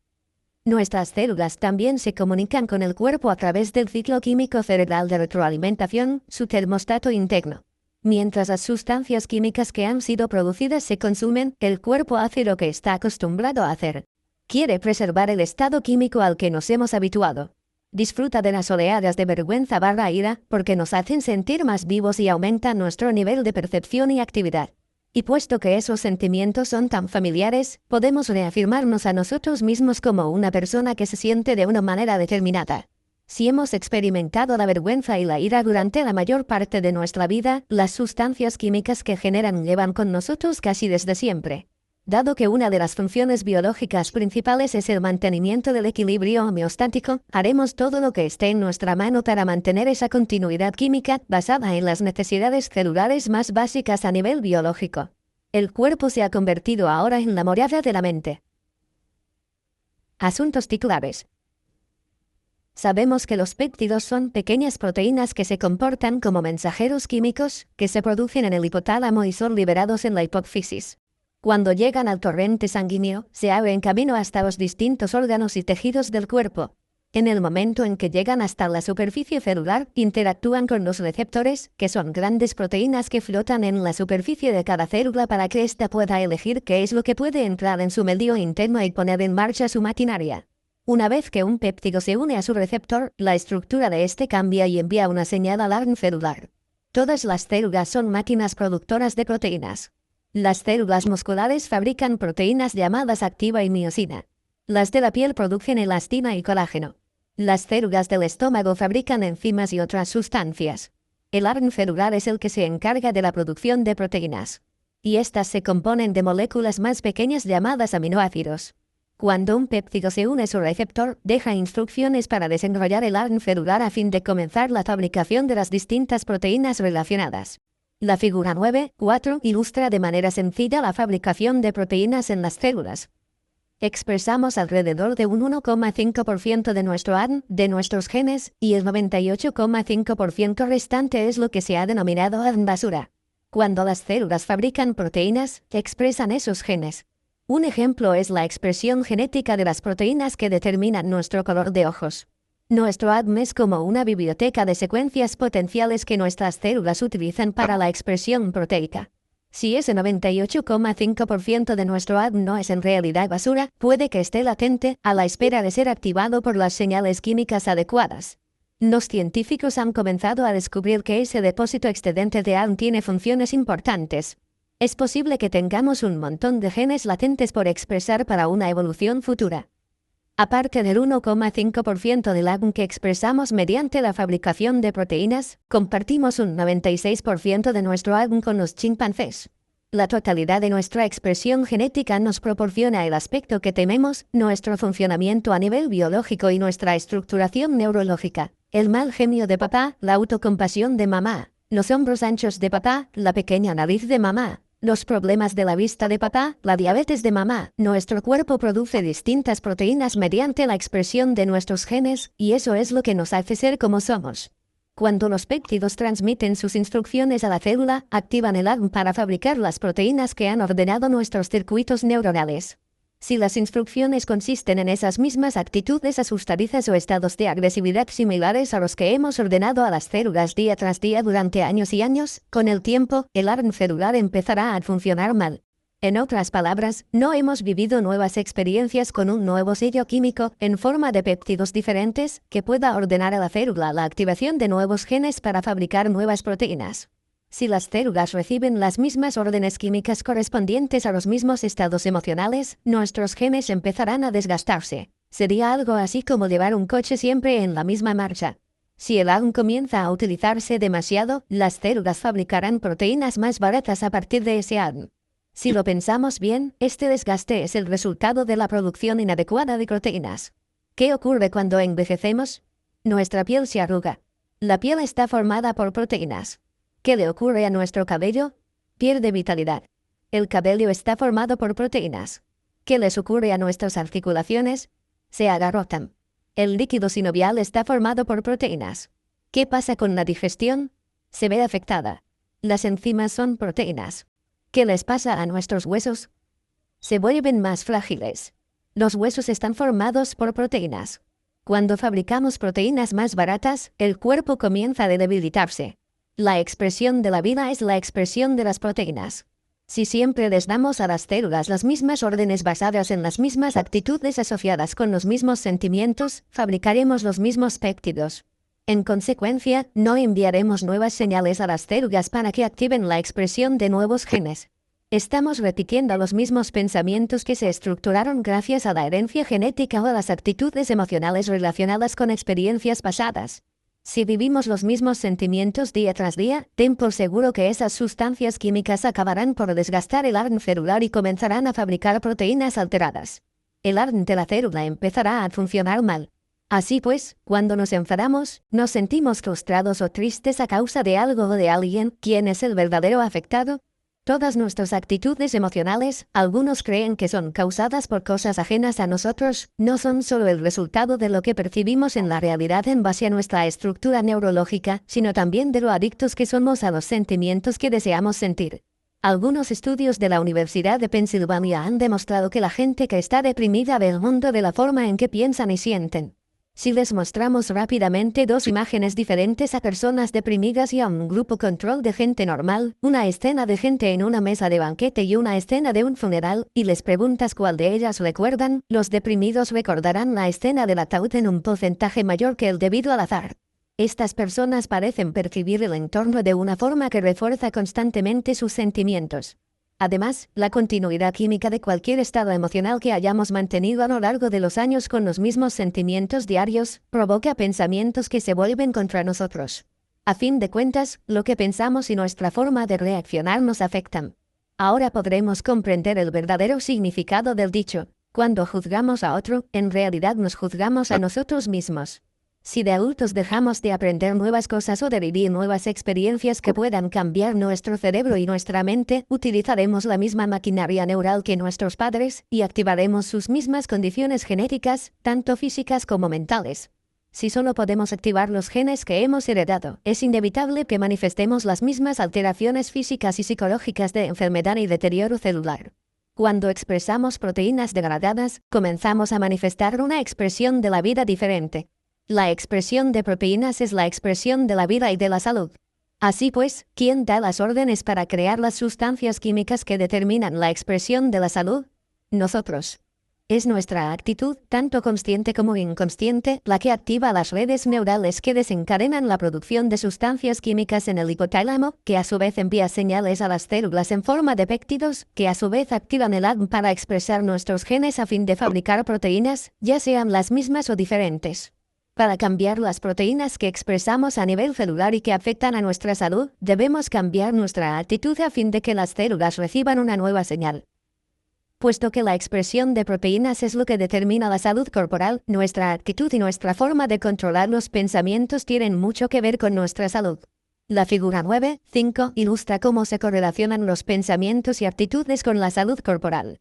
Nuestras células también se comunican con el cuerpo a través del ciclo químico cerebral de retroalimentación, su termostato interno. Mientras las sustancias químicas que han sido producidas se consumen, el cuerpo hace lo que está acostumbrado a hacer. Quiere preservar el estado químico al que nos hemos habituado. Disfruta de las oleadas de vergüenza/ira porque nos hacen sentir más vivos y aumentan nuestro nivel de percepción y actividad. Y puesto que esos sentimientos son tan familiares, podemos reafirmarnos a nosotros mismos como una persona que se siente de una manera determinada. Si hemos experimentado la vergüenza y la ira durante la mayor parte de nuestra vida, las sustancias químicas que generan llevan con nosotros casi desde siempre. Dado que una de las funciones biológicas principales es el mantenimiento del equilibrio homeostático, haremos todo lo que esté en nuestra mano para mantener esa continuidad química basada en las necesidades celulares más básicas a nivel biológico. El cuerpo se ha convertido ahora en la morada de la mente. Asuntos titulares. Sabemos que los péptidos son pequeñas proteínas que se comportan como mensajeros químicos que se producen en el hipotálamo y son liberados en la hipófisis. Cuando llegan al torrente sanguíneo, se abren camino hasta los distintos órganos y tejidos del cuerpo. En el momento en que llegan hasta la superficie celular, interactúan con los receptores, que son grandes proteínas que flotan en la superficie de cada célula para que ésta pueda elegir qué es lo que puede entrar en su medio interno y poner en marcha su maquinaria. Una vez que un péptido se une a su receptor, la estructura de este cambia y envía una señal alarm celular. Todas las células son máquinas productoras de proteínas. Las células musculares fabrican proteínas llamadas actina y miosina. Las de la piel producen elastina y colágeno. Las células del estómago fabrican enzimas y otras sustancias. El ARN celular es el que se encarga de la producción de proteínas. Y estas se componen de moléculas más pequeñas llamadas aminoácidos. Cuando un péptido se une a su receptor, deja instrucciones para desenrollar el ARN celular a fin de comenzar la fabricación de las distintas proteínas relacionadas. La figura 9.4 ilustra de manera sencilla la fabricación de proteínas en las células. Expresamos alrededor de un 1,5% de nuestro ARN, de nuestros genes, y el 98,5% restante es lo que se ha denominado ARN basura. Cuando las células fabrican proteínas, expresan esos genes. Un ejemplo es la expresión genética de las proteínas que determinan nuestro color de ojos. Nuestro ADN es como una biblioteca de secuencias potenciales que nuestras células utilizan para la expresión proteica. Si ese 98,5% de nuestro ADN no es en realidad basura, puede que esté latente, a la espera de ser activado por las señales químicas adecuadas. Los científicos han comenzado a descubrir que ese depósito excedente de ADN tiene funciones importantes. Es posible que tengamos un montón de genes latentes por expresar para una evolución futura. Aparte del 1,5% del ADN que expresamos mediante la fabricación de proteínas, compartimos un 96% de nuestro ADN con los chimpancés. La totalidad de nuestra expresión genética nos proporciona el aspecto que tememos, nuestro funcionamiento a nivel biológico y nuestra estructuración neurológica. El mal genio de papá, la autocompasión de mamá, los hombros anchos de papá, la pequeña nariz de mamá, los problemas de la vista de papá, la diabetes de mamá. Nuestro cuerpo produce distintas proteínas mediante la expresión de nuestros genes, y eso es lo que nos hace ser como somos. Cuando los péptidos transmiten sus instrucciones a la célula, activan el ADN para fabricar las proteínas que han ordenado nuestros circuitos neuronales. Si las instrucciones consisten en esas mismas actitudes asustadizas o estados de agresividad similares a los que hemos ordenado a las células día tras día durante años y años, con el tiempo, el ARN celular empezará a funcionar mal. En otras palabras, no hemos vivido nuevas experiencias con un nuevo sello químico, en forma de péptidos diferentes, que pueda ordenar a la célula la activación de nuevos genes para fabricar nuevas proteínas. Si las células reciben las mismas órdenes químicas correspondientes a los mismos estados emocionales, nuestros genes empezarán a desgastarse. Sería algo así como llevar un coche siempre en la misma marcha. Si el ADN comienza a utilizarse demasiado, las células fabricarán proteínas más baratas a partir de ese ADN. Si lo pensamos bien, este desgaste es el resultado de la producción inadecuada de proteínas. ¿Qué ocurre cuando envejecemos? Nuestra piel se arruga. La piel está formada por proteínas. ¿Qué le ocurre a nuestro cabello? Pierde vitalidad. El cabello está formado por proteínas. ¿Qué les ocurre a nuestras articulaciones? Se agarrotan. El líquido sinovial está formado por proteínas. ¿Qué pasa con la digestión? Se ve afectada. Las enzimas son proteínas. ¿Qué les pasa a nuestros huesos? Se vuelven más frágiles. Los huesos están formados por proteínas. Cuando fabricamos proteínas más baratas, el cuerpo comienza a debilitarse. La expresión de la vida es la expresión de las proteínas. Si siempre les damos a las células las mismas órdenes basadas en las mismas actitudes asociadas con los mismos sentimientos, fabricaremos los mismos péptidos. En consecuencia, no enviaremos nuevas señales a las células para que activen la expresión de nuevos genes. Estamos repitiendo los mismos pensamientos que se estructuraron gracias a la herencia genética o a las actitudes emocionales relacionadas con experiencias pasadas. Si vivimos los mismos sentimientos día tras día, ten por seguro que esas sustancias químicas acabarán por desgastar el ARN celular y comenzarán a fabricar proteínas alteradas. El ARN de la célula empezará a funcionar mal. Así pues, cuando nos enfadamos, nos sentimos frustrados o tristes a causa de algo o de alguien. ¿Quién es el verdadero afectado? Todas nuestras actitudes emocionales, algunos creen que son causadas por cosas ajenas a nosotros, no son solo el resultado de lo que percibimos en la realidad en base a nuestra estructura neurológica, sino también de lo adictos que somos a los sentimientos que deseamos sentir. Algunos estudios de la Universidad de Pensilvania han demostrado que la gente que está deprimida ve el mundo de la forma en que piensan y sienten. Si les mostramos rápidamente dos imágenes diferentes a personas deprimidas y a un grupo control de gente normal, una escena de gente en una mesa de banquete y una escena de un funeral, y les preguntas cuál de ellas recuerdan, los deprimidos recordarán la escena del ataúd en un porcentaje mayor que el debido al azar. Estas personas parecen percibir el entorno de una forma que refuerza constantemente sus sentimientos. Además, la continuidad química de cualquier estado emocional que hayamos mantenido a lo largo de los años con los mismos sentimientos diarios, provoca pensamientos que se vuelven contra nosotros. A fin de cuentas, lo que pensamos y nuestra forma de reaccionar nos afectan. Ahora podremos comprender el verdadero significado del dicho: Cuando juzgamos a otro, en realidad nos juzgamos a nosotros mismos. Si de adultos dejamos de aprender nuevas cosas o de vivir nuevas experiencias que puedan cambiar nuestro cerebro y nuestra mente, utilizaremos la misma maquinaria neural que nuestros padres y activaremos sus mismas condiciones genéticas, tanto físicas como mentales. Si solo podemos activar los genes que hemos heredado, es inevitable que manifestemos las mismas alteraciones físicas y psicológicas de enfermedad y deterioro celular. Cuando expresamos proteínas degradadas, comenzamos a manifestar una expresión de la vida diferente. La expresión de proteínas es la expresión de la vida y de la salud. Así pues, ¿quién da las órdenes para crear las sustancias químicas que determinan la expresión de la salud? Nosotros. Es nuestra actitud, tanto consciente como inconsciente, la que activa las redes neurales que desencadenan la producción de sustancias químicas en el hipotálamo, que a su vez envía señales a las células en forma de péptidos, que a su vez activan el ADN para expresar nuestros genes a fin de fabricar proteínas, ya sean las mismas o diferentes. Para cambiar las proteínas que expresamos a nivel celular y que afectan a nuestra salud, debemos cambiar nuestra actitud a fin de que las células reciban una nueva señal. Puesto que la expresión de proteínas es lo que determina la salud corporal, nuestra actitud y nuestra forma de controlar los pensamientos tienen mucho que ver con nuestra salud. La figura 9.5 ilustra cómo se correlacionan los pensamientos y actitudes con la salud corporal.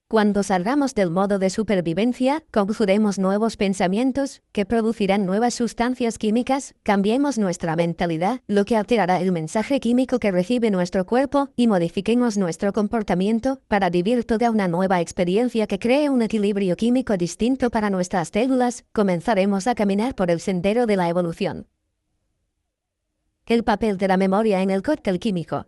Cuando salgamos del modo de supervivencia, conjuremos nuevos pensamientos, que producirán nuevas sustancias químicas, cambiemos nuestra mentalidad, lo que alterará el mensaje químico que recibe nuestro cuerpo, y modifiquemos nuestro comportamiento, para vivir toda una nueva experiencia que cree un equilibrio químico distinto para nuestras células, comenzaremos a caminar por el sendero de la evolución. El papel de la memoria en el cóctel químico.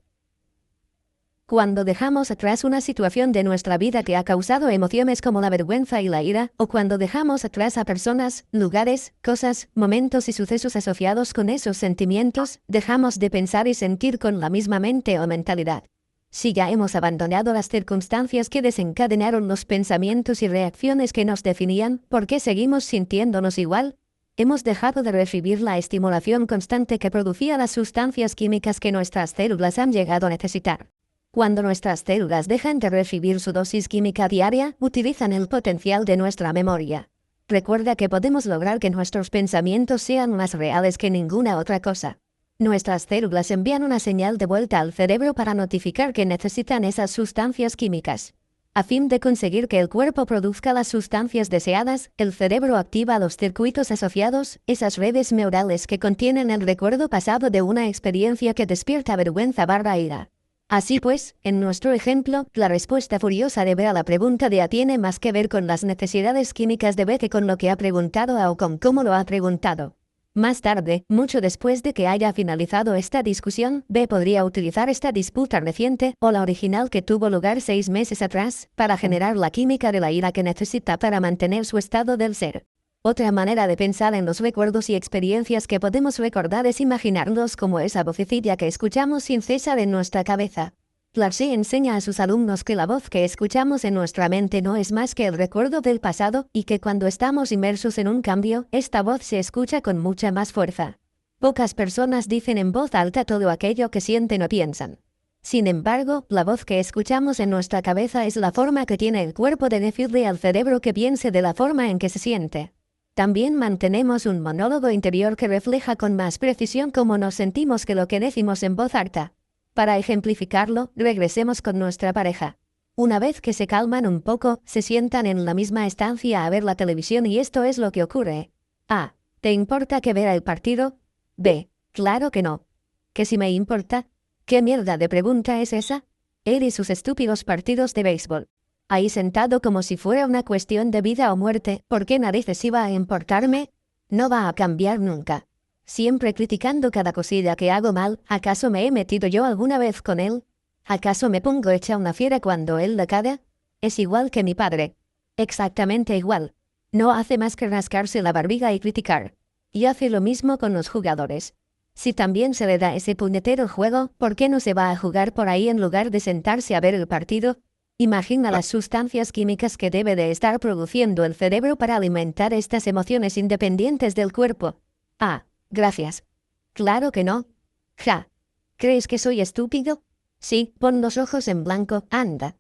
Cuando dejamos atrás una situación de nuestra vida que ha causado emociones como la vergüenza y la ira, o cuando dejamos atrás a personas, lugares, cosas, momentos y sucesos asociados con esos sentimientos, dejamos de pensar y sentir con la misma mente o mentalidad. Si ya hemos abandonado las circunstancias que desencadenaron los pensamientos y reacciones que nos definían, ¿por qué seguimos sintiéndonos igual? Hemos dejado de recibir la estimulación constante que producía las sustancias químicas que nuestras células han llegado a necesitar. Cuando nuestras células dejan de recibir su dosis química diaria, utilizan el potencial de nuestra memoria. Recuerda que podemos lograr que nuestros pensamientos sean más reales que ninguna otra cosa. Nuestras células envían una señal de vuelta al cerebro para notificar que necesitan esas sustancias químicas. A fin de conseguir que el cuerpo produzca las sustancias deseadas, el cerebro activa los circuitos asociados, esas redes neurales que contienen el recuerdo pasado de una experiencia que despierta vergüenza/ira. Así pues, en nuestro ejemplo, la respuesta furiosa de B a la pregunta de A tiene más que ver con las necesidades químicas de B que con lo que ha preguntado A o con cómo lo ha preguntado. Más tarde, mucho después de que haya finalizado esta discusión, B podría utilizar esta disputa reciente, o la original que tuvo lugar 6 meses atrás, para generar la química de la ira que necesita para mantener su estado del ser. Otra manera de pensar en los recuerdos y experiencias que podemos recordar es imaginarlos como esa vocecilla que escuchamos sin cesar en nuestra cabeza. Larcy enseña a sus alumnos que la voz que escuchamos en nuestra mente no es más que el recuerdo del pasado y que cuando estamos inmersos en un cambio, esta voz se escucha con mucha más fuerza. Pocas personas dicen en voz alta todo aquello que sienten o piensan. Sin embargo, la voz que escuchamos en nuestra cabeza es la forma que tiene el cuerpo de decirle al cerebro que piense de la forma en que se siente. También mantenemos un monólogo interior que refleja con más precisión cómo nos sentimos que lo que decimos en voz alta. Para ejemplificarlo, regresemos con nuestra pareja. Una vez que se calman un poco, se sientan en la misma estancia a ver la televisión y esto es lo que ocurre. A. ¿Te importa que vea el partido? B. Claro que no. ¿Que si me importa? ¿Qué mierda de pregunta es esa? Él y sus estúpidos partidos de béisbol. Ahí sentado como si fuera una cuestión de vida o muerte, ¿por qué narices iba a importarme? No va a cambiar nunca. Siempre criticando cada cosilla que hago mal, ¿acaso me he metido yo alguna vez con él? ¿Acaso me pongo hecha una fiera cuando él la caga? Es igual que mi padre. Exactamente igual. No hace más que rascarse la barriga y criticar. Y hace lo mismo con los jugadores. Si también se le da ese puñetero juego, ¿por qué no se va a jugar por ahí en lugar de sentarse a ver el partido? Imagina las sustancias químicas que debe de estar produciendo el cerebro para alimentar estas emociones independientes del cuerpo. Ah, gracias. Claro que no. Ja. ¿Crees que soy estúpido? Sí, pon los ojos en blanco, anda.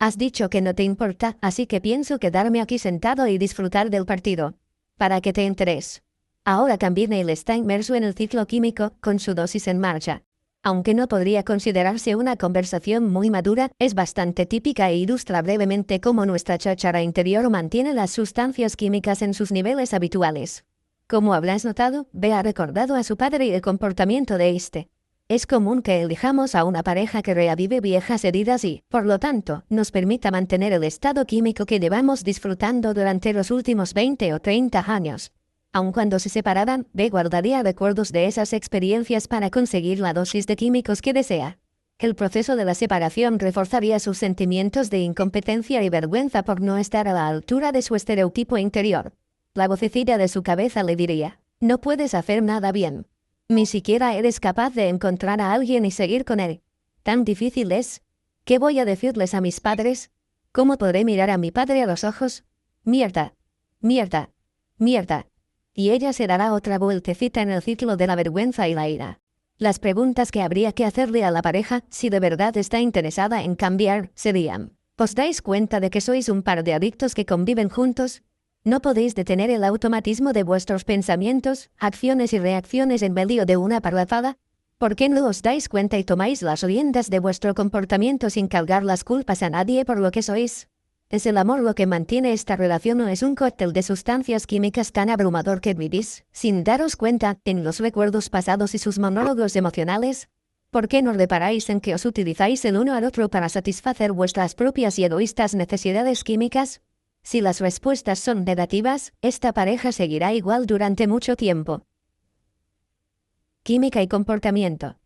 Has dicho que no te importa, así que pienso quedarme aquí sentado y disfrutar del partido. Para que te enteres. Ahora también él está inmerso en el ciclo químico, con su dosis en marcha. Aunque no podría considerarse una conversación muy madura, es bastante típica e ilustra brevemente cómo nuestra cháchara interior mantiene las sustancias químicas en sus niveles habituales. Como habrás notado, B ha recordado a su padre y el comportamiento de este. Es común que elijamos a una pareja que reavive viejas heridas y, por lo tanto, nos permita mantener el estado químico que llevamos disfrutando durante los últimos 20 o 30 años. Aun cuando se separaran, B guardaría recuerdos de esas experiencias para conseguir la dosis de químicos que desea. El proceso de la separación reforzaría sus sentimientos de incompetencia y vergüenza por no estar a la altura de su estereotipo interior. La vocecilla de su cabeza le diría: no puedes hacer nada bien. Ni siquiera eres capaz de encontrar a alguien y seguir con él. ¿Tan difícil es? ¿Qué voy a decirles a mis padres? ¿Cómo podré mirar a mi padre a los ojos? Mierda. Mierda. Mierda. Y ella se dará otra vueltecita en el ciclo de la vergüenza y la ira. Las preguntas que habría que hacerle a la pareja, si de verdad está interesada en cambiar, serían: ¿os dais cuenta de que sois un par de adictos que conviven juntos? ¿No podéis detener el automatismo de vuestros pensamientos, acciones y reacciones en medio de una parrafada? ¿Por qué no os dais cuenta y tomáis las riendas de vuestro comportamiento sin cargar las culpas a nadie por lo que sois? ¿Es el amor lo que mantiene esta relación o es un cóctel de sustancias químicas tan abrumador que vivís, sin daros cuenta, en los recuerdos pasados y sus monólogos emocionales? ¿Por qué no reparáis en que os utilizáis el uno al otro para satisfacer vuestras propias y egoístas necesidades químicas? Si las respuestas son negativas, esta pareja seguirá igual durante mucho tiempo. Química y comportamiento.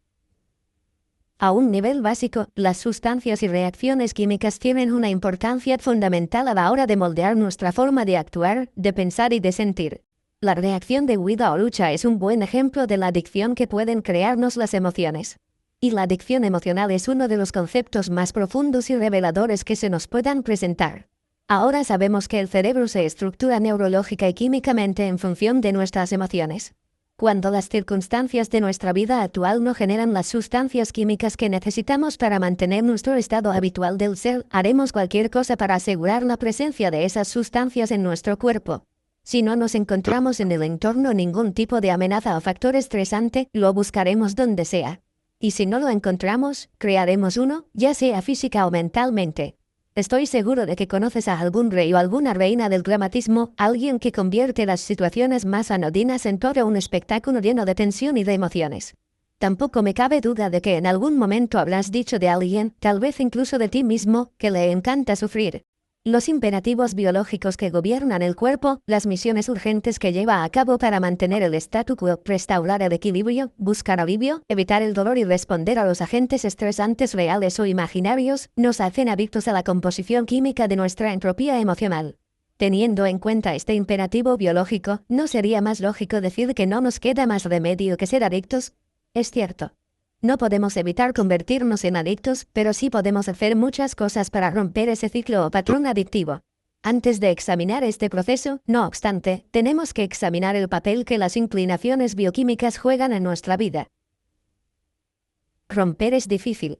A un nivel básico, las sustancias y reacciones químicas tienen una importancia fundamental a la hora de moldear nuestra forma de actuar, de pensar y de sentir. La reacción de huida o lucha es un buen ejemplo de la adicción que pueden crearnos las emociones. Y la adicción emocional es uno de los conceptos más profundos y reveladores que se nos puedan presentar. Ahora sabemos que el cerebro se estructura neurológica y químicamente en función de nuestras emociones. Cuando las circunstancias de nuestra vida actual no generan las sustancias químicas que necesitamos para mantener nuestro estado habitual del ser, haremos cualquier cosa para asegurar la presencia de esas sustancias en nuestro cuerpo. Si no nos encontramos en el entorno ningún tipo de amenaza o factor estresante, lo buscaremos donde sea. Y si no lo encontramos, crearemos uno, ya sea física o mentalmente. Estoy seguro de que conoces a algún rey o alguna reina del dramatismo, alguien que convierte las situaciones más anodinas en todo un espectáculo lleno de tensión y de emociones. Tampoco me cabe duda de que en algún momento habrás dicho de alguien, tal vez incluso de ti mismo, que le encanta sufrir. Los imperativos biológicos que gobiernan el cuerpo, las misiones urgentes que lleva a cabo para mantener el statu quo, restaurar el equilibrio, buscar alivio, evitar el dolor y responder a los agentes estresantes reales o imaginarios, nos hacen adictos a la composición química de nuestra entropía emocional. Teniendo en cuenta este imperativo biológico, ¿no sería más lógico decir que no nos queda más remedio que ser adictos? Es cierto. No podemos evitar convertirnos en adictos, pero sí podemos hacer muchas cosas para romper ese ciclo o patrón adictivo. Antes de examinar este proceso, no obstante, tenemos que examinar el papel que las inclinaciones bioquímicas juegan en nuestra vida. Romper es difícil.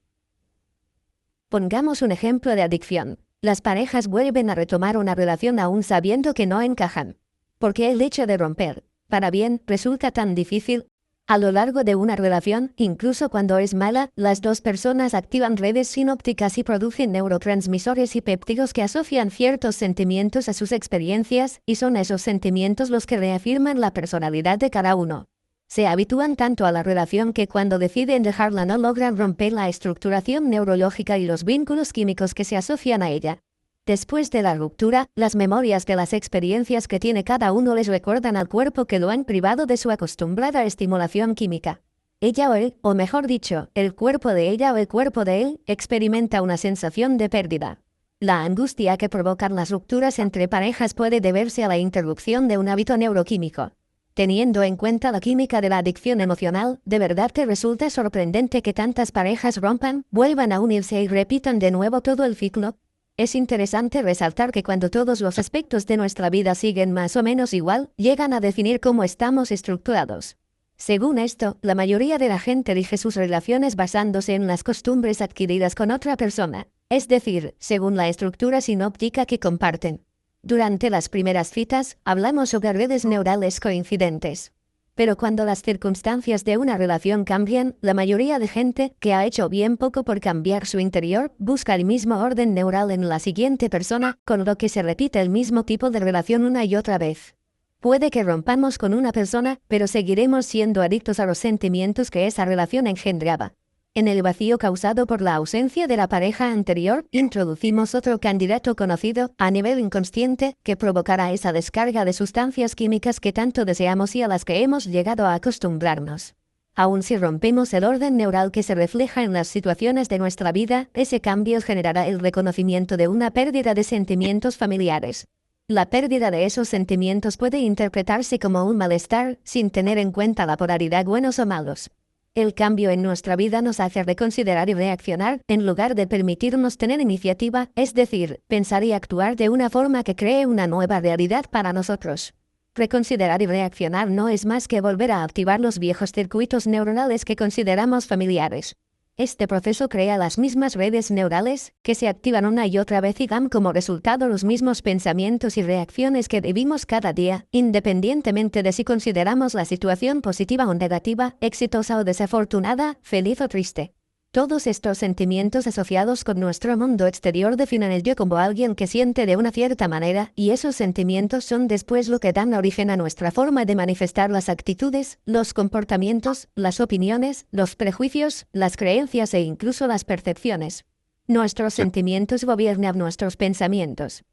Pongamos un ejemplo de adicción. Las parejas vuelven a retomar una relación aún sabiendo que no encajan. ¿Por qué el hecho de romper, para bien, resulta tan difícil? A lo largo de una relación, incluso cuando es mala, las dos personas activan redes sinápticas y producen neurotransmisores y péptidos que asocian ciertos sentimientos a sus experiencias, y son esos sentimientos los que reafirman la personalidad de cada uno. Se habitúan tanto a la relación que cuando deciden dejarla no logran romper la estructuración neurológica y los vínculos químicos que se asocian a ella. Después de la ruptura, las memorias de las experiencias que tiene cada uno les recuerdan al cuerpo que lo han privado de su acostumbrada estimulación química. Ella o él, o mejor dicho, el cuerpo de ella o el cuerpo de él, experimenta una sensación de pérdida. La angustia que provocan las rupturas entre parejas puede deberse a la interrupción de un hábito neuroquímico. Teniendo en cuenta la química de la adicción emocional, ¿de verdad te resulta sorprendente que tantas parejas rompan, vuelvan a unirse y repitan de nuevo todo el ciclo? Es interesante resaltar que cuando todos los aspectos de nuestra vida siguen más o menos igual, llegan a definir cómo estamos estructurados. Según esto, la mayoría de la gente rige sus relaciones basándose en las costumbres adquiridas con otra persona, es decir, según la estructura sinóptica que comparten. Durante las primeras citas, hablamos sobre redes neurales coincidentes. Pero cuando las circunstancias de una relación cambian, la mayoría de gente, que ha hecho bien poco por cambiar su interior, busca el mismo orden neural en la siguiente persona, con lo que se repite el mismo tipo de relación una y otra vez. Puede que rompamos con una persona, pero seguiremos siendo adictos a los sentimientos que esa relación engendraba. En el vacío causado por la ausencia de la pareja anterior, introducimos otro candidato conocido, a nivel inconsciente, que provocará esa descarga de sustancias químicas que tanto deseamos y a las que hemos llegado a acostumbrarnos. Aun si rompemos el orden neural que se refleja en las situaciones de nuestra vida, ese cambio generará el reconocimiento de una pérdida de sentimientos familiares. La pérdida de esos sentimientos puede interpretarse como un malestar, sin tener en cuenta la polaridad buenos o malos. El cambio en nuestra vida nos hace reconsiderar y reaccionar, en lugar de permitirnos tener iniciativa, es decir, pensar y actuar de una forma que cree una nueva realidad para nosotros. Reconsiderar y reaccionar no es más que volver a activar los viejos circuitos neuronales que consideramos familiares. Este proceso crea las mismas redes neurales, que se activan una y otra vez y dan como resultado los mismos pensamientos y reacciones que vivimos cada día, independientemente de si consideramos la situación positiva o negativa, exitosa o desafortunada, feliz o triste. Todos estos sentimientos asociados con nuestro mundo exterior definen el yo como alguien que siente de una cierta manera, y esos sentimientos son después lo que dan origen a nuestra forma de manifestar las actitudes, los comportamientos, las opiniones, los prejuicios, las creencias e incluso las percepciones. Nuestros sentimientos gobiernan nuestros pensamientos.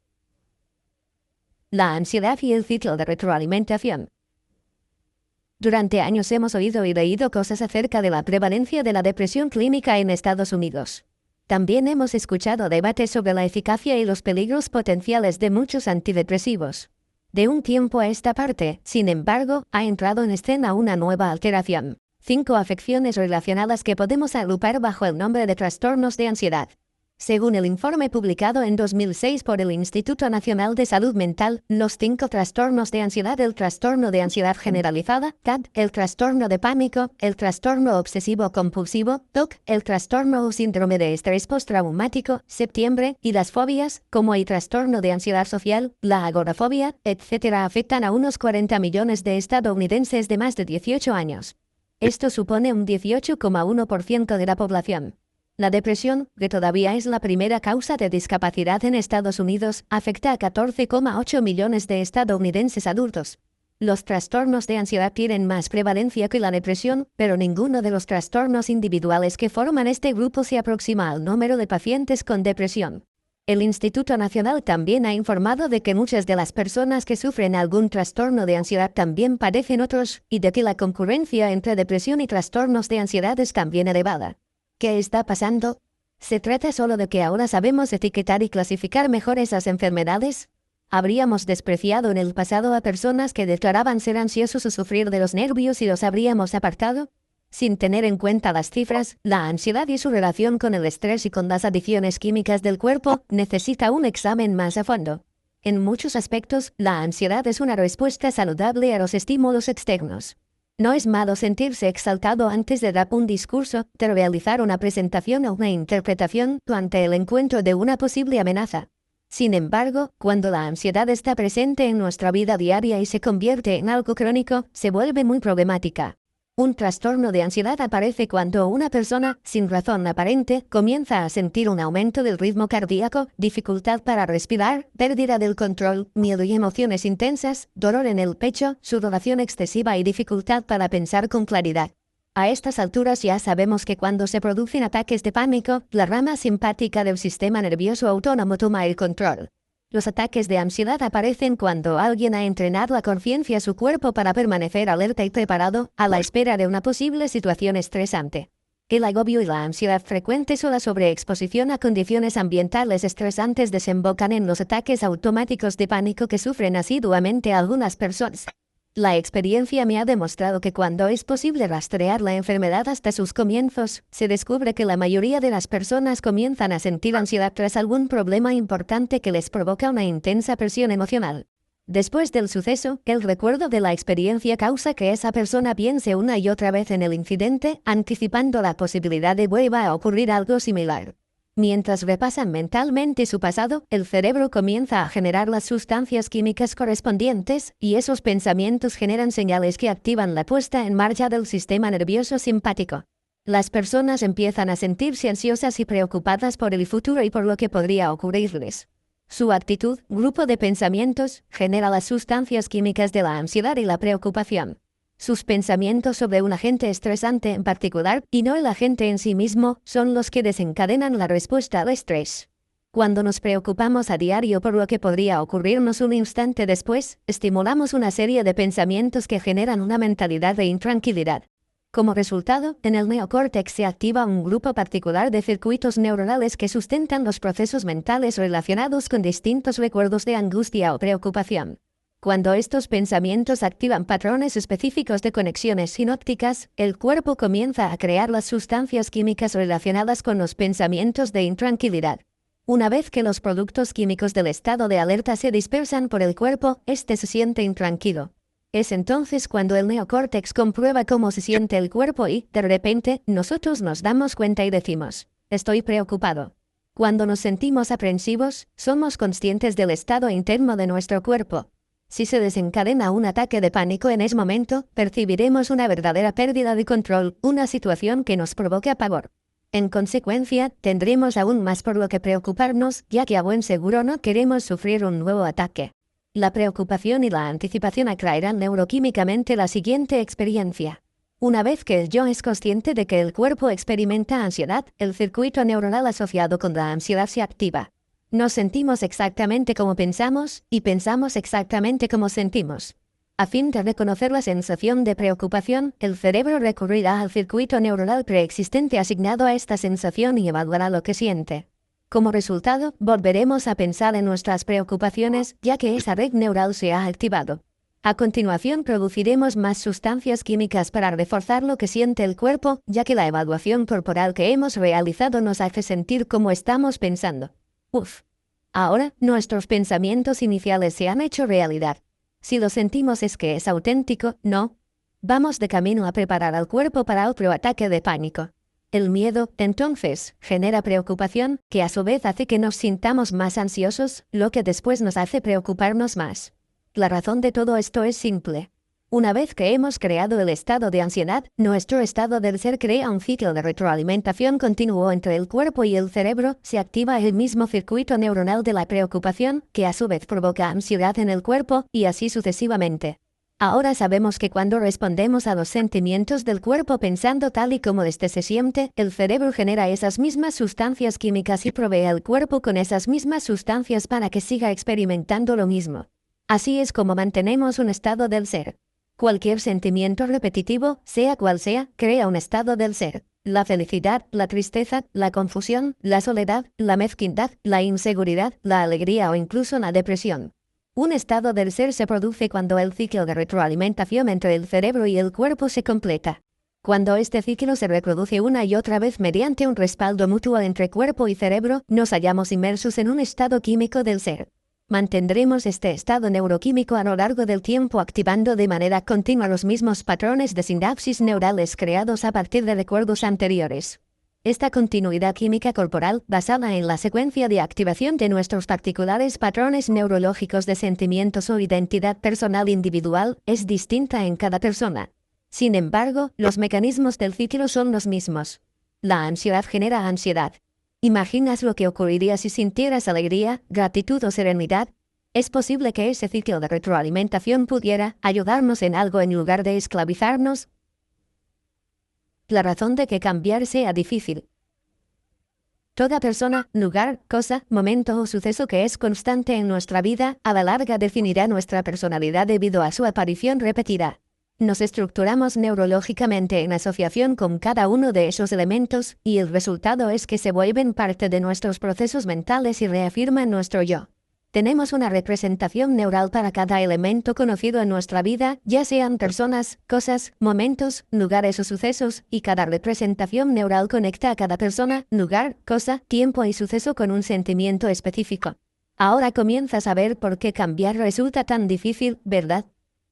La ansiedad y el ciclo de retroalimentación. Durante años hemos oído y leído cosas acerca de la prevalencia de la depresión clínica en Estados Unidos. También hemos escuchado debates sobre la eficacia y los peligros potenciales de muchos antidepresivos. De un tiempo a esta parte, sin embargo, ha entrado en escena una nueva alteración. 5 afecciones relacionadas que podemos agrupar bajo el nombre de trastornos de ansiedad. Según el informe publicado en 2006 por el Instituto Nacional de Salud Mental, los 5 trastornos de ansiedad: el trastorno de ansiedad generalizada, TAD, el trastorno de pánico, el trastorno obsesivo-compulsivo, TOC, el trastorno o síndrome de estrés postraumático, septiembre, y las fobias, como el trastorno de ansiedad social, la agorafobia, etc., afectan a unos 40 millones de estadounidenses de más de 18 años. Esto supone un 18,1% de la población. La depresión, que todavía es la primera causa de discapacidad en Estados Unidos, afecta a 14,8 millones de estadounidenses adultos. Los trastornos de ansiedad tienen más prevalencia que la depresión, pero ninguno de los trastornos individuales que forman este grupo se aproxima al número de pacientes con depresión. El Instituto Nacional también ha informado de que muchas de las personas que sufren algún trastorno de ansiedad también padecen otros, y de que la concurrencia entre depresión y trastornos de ansiedad es también elevada. ¿Qué está pasando? ¿Se trata solo de que ahora sabemos etiquetar y clasificar mejor esas enfermedades? ¿Habríamos despreciado en el pasado a personas que declaraban ser ansiosos o sufrir de los nervios y los habríamos apartado? Sin tener en cuenta las cifras, la ansiedad y su relación con el estrés y con las adicciones químicas del cuerpo necesita un examen más a fondo. En muchos aspectos, la ansiedad es una respuesta saludable a los estímulos externos. No es malo sentirse exaltado antes de dar un discurso, de realizar una presentación o una interpretación ante el encuentro de una posible amenaza. Sin embargo, cuando la ansiedad está presente en nuestra vida diaria y se convierte en algo crónico, se vuelve muy problemática. Un trastorno de ansiedad aparece cuando una persona, sin razón aparente, comienza a sentir un aumento del ritmo cardíaco, dificultad para respirar, pérdida del control, miedo y emociones intensas, dolor en el pecho, sudoración excesiva y dificultad para pensar con claridad. A estas alturas ya sabemos que cuando se producen ataques de pánico, la rama simpática del sistema nervioso autónomo toma el control. Los ataques de ansiedad aparecen cuando alguien ha entrenado a conciencia su cuerpo para permanecer alerta y preparado, a la espera de una posible situación estresante. El agobio y la ansiedad frecuentes o la sobreexposición a condiciones ambientales estresantes desembocan en los ataques automáticos de pánico que sufren asiduamente algunas personas. La experiencia me ha demostrado que cuando es posible rastrear la enfermedad hasta sus comienzos, se descubre que la mayoría de las personas comienzan a sentir ansiedad tras algún problema importante que les provoca una intensa presión emocional. Después del suceso, el recuerdo de la experiencia causa que esa persona piense una y otra vez en el incidente, anticipando la posibilidad de vuelva a ocurrir algo similar. Mientras repasan mentalmente su pasado, el cerebro comienza a generar las sustancias químicas correspondientes, y esos pensamientos generan señales que activan la puesta en marcha del sistema nervioso simpático. Las personas empiezan a sentirse ansiosas y preocupadas por el futuro y por lo que podría ocurrirles. Su actitud, grupo de pensamientos, genera las sustancias químicas de la ansiedad y la preocupación. Sus pensamientos sobre un agente estresante en particular, y no el agente en sí mismo, son los que desencadenan la respuesta al estrés. Cuando nos preocupamos a diario por lo que podría ocurrirnos un instante después, estimulamos una serie de pensamientos que generan una mentalidad de intranquilidad. Como resultado, en el neocórtex se activa un grupo particular de circuitos neuronales que sustentan los procesos mentales relacionados con distintos recuerdos de angustia o preocupación. Cuando estos pensamientos activan patrones específicos de conexiones sinápticas, el cuerpo comienza a crear las sustancias químicas relacionadas con los pensamientos de intranquilidad. Una vez que los productos químicos del estado de alerta se dispersan por el cuerpo, este se siente intranquilo. Es entonces cuando el neocórtex comprueba cómo se siente el cuerpo y, de repente, nosotros nos damos cuenta y decimos, estoy preocupado. Cuando nos sentimos aprensivos, somos conscientes del estado interno de nuestro cuerpo. Si se desencadena un ataque de pánico en ese momento, percibiremos una verdadera pérdida de control, una situación que nos provoca pavor. En consecuencia, tendremos aún más por lo que preocuparnos, ya que a buen seguro no queremos sufrir un nuevo ataque. La preocupación y la anticipación atraerán neuroquímicamente la siguiente experiencia. Una vez que el yo es consciente de que el cuerpo experimenta ansiedad, el circuito neuronal asociado con la ansiedad se activa. Nos sentimos exactamente como pensamos, y pensamos exactamente como sentimos. A fin de reconocer la sensación de preocupación, el cerebro recurrirá al circuito neuronal preexistente asignado a esta sensación y evaluará lo que siente. Como resultado, volveremos a pensar en nuestras preocupaciones, ya que esa red neural se ha activado. A continuación produciremos más sustancias químicas para reforzar lo que siente el cuerpo, ya que la evaluación corporal que hemos realizado nos hace sentir como estamos pensando. Ahora, nuestros pensamientos iniciales se han hecho realidad. Si lo sentimos es que es auténtico, ¿no? Vamos de camino a preparar al cuerpo para otro ataque de pánico. El miedo, entonces, genera preocupación, que a su vez hace que nos sintamos más ansiosos, lo que después nos hace preocuparnos más. La razón de todo esto es simple. Una vez que hemos creado el estado de ansiedad, nuestro estado del ser crea un ciclo de retroalimentación continuo entre el cuerpo y el cerebro, se activa el mismo circuito neuronal de la preocupación, que a su vez provoca ansiedad en el cuerpo, y así sucesivamente. Ahora sabemos que cuando respondemos a los sentimientos del cuerpo pensando tal y como éste se siente, el cerebro genera esas mismas sustancias químicas y provee al cuerpo con esas mismas sustancias para que siga experimentando lo mismo. Así es como mantenemos un estado del ser. Cualquier sentimiento repetitivo, sea cual sea, crea un estado del ser. La felicidad, la tristeza, la confusión, la soledad, la mezquindad, la inseguridad, la alegría o incluso la depresión. Un estado del ser se produce cuando el ciclo de retroalimentación entre el cerebro y el cuerpo se completa. Cuando este ciclo se reproduce una y otra vez mediante un respaldo mutuo entre cuerpo y cerebro, nos hallamos inmersos en un estado químico del ser. Mantendremos este estado neuroquímico a lo largo del tiempo activando de manera continua los mismos patrones de sinapsis neurales creados a partir de recuerdos anteriores. Esta continuidad química corporal, basada en la secuencia de activación de nuestros particulares patrones neurológicos de sentimientos o identidad personal individual, es distinta en cada persona. Sin embargo, los mecanismos del ciclo son los mismos. La ansiedad genera ansiedad. ¿Imaginas lo que ocurriría si sintieras alegría, gratitud o serenidad? Es posible que ese ciclo de retroalimentación pudiera ayudarnos en algo en lugar de esclavizarnos. La razón de que cambiar sea difícil. Toda persona, lugar, cosa, momento o suceso que es constante en nuestra vida, a la larga definirá nuestra personalidad debido a su aparición repetida. Nos estructuramos neurológicamente en asociación con cada uno de esos elementos, y el resultado es que se vuelven parte de nuestros procesos mentales y reafirman nuestro yo. Tenemos una representación neural para cada elemento conocido en nuestra vida, ya sean personas, cosas, momentos, lugares o sucesos, y cada representación neural conecta a cada persona, lugar, cosa, tiempo y suceso con un sentimiento específico. Ahora comienzas a ver por qué cambiar resulta tan difícil, ¿verdad?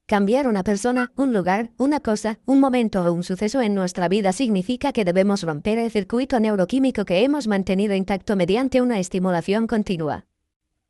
Cambiar una persona, un lugar, una cosa, un momento o un suceso en nuestra vida significa que debemos romper el circuito neuroquímico que hemos mantenido intacto mediante una estimulación continua.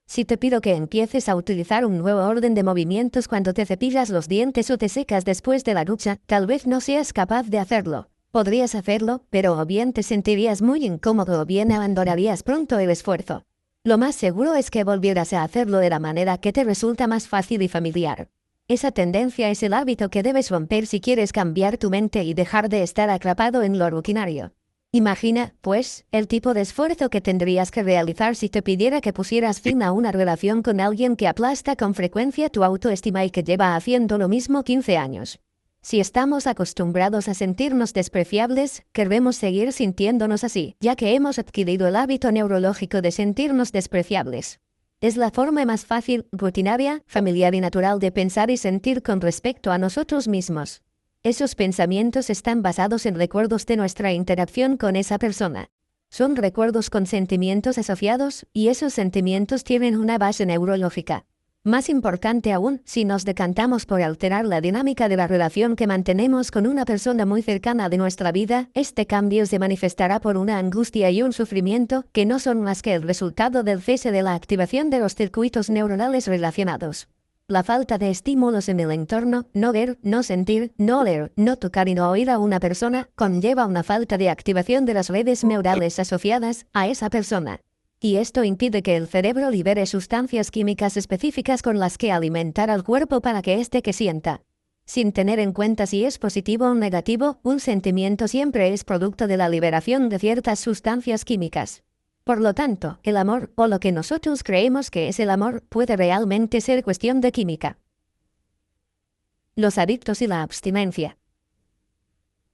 Si te pido que empieces a utilizar un nuevo orden de movimientos cuando te cepillas los dientes o te secas después de la ducha, tal vez no seas capaz de hacerlo. Podrías hacerlo, pero o bien te sentirías muy incómodo o bien abandonarías pronto el esfuerzo. Lo más seguro es que volvieras a hacerlo de la manera que te resulta más fácil y familiar. Esa tendencia es el hábito que debes romper si quieres cambiar tu mente y dejar de estar atrapado en lo rutinario. Imagina, pues, el tipo de esfuerzo que tendrías que realizar si te pidiera que pusieras fin a una relación con alguien que aplasta con frecuencia tu autoestima y que lleva haciendo lo mismo 15 años. Si estamos acostumbrados a sentirnos despreciables, queremos seguir sintiéndonos así, ya que hemos adquirido el hábito neurológico de sentirnos despreciables. Es la forma más fácil, rutinaria, familiar y natural de pensar y sentir con respecto a nosotros mismos. Esos pensamientos están basados en recuerdos de nuestra interacción con esa persona. Son recuerdos con sentimientos asociados, y esos sentimientos tienen una base neurológica. Más importante aún, si nos decantamos por alterar la dinámica de la relación que mantenemos con una persona muy cercana de nuestra vida, este cambio se manifestará por una angustia y un sufrimiento que no son más que el resultado del cese de la activación de los circuitos neuronales relacionados. La falta de estímulos en el entorno, no ver, no sentir, no oler, no tocar y no oír a una persona, conlleva una falta de activación de las redes neurales asociadas a esa persona. Y esto impide que el cerebro libere sustancias químicas específicas con las que alimentar al cuerpo para que éste que sienta. Sin tener en cuenta si es positivo o negativo, un sentimiento siempre es producto de la liberación de ciertas sustancias químicas. Por lo tanto, el amor, o lo que nosotros creemos que es el amor, puede realmente ser cuestión de química. Los adictos y la abstinencia.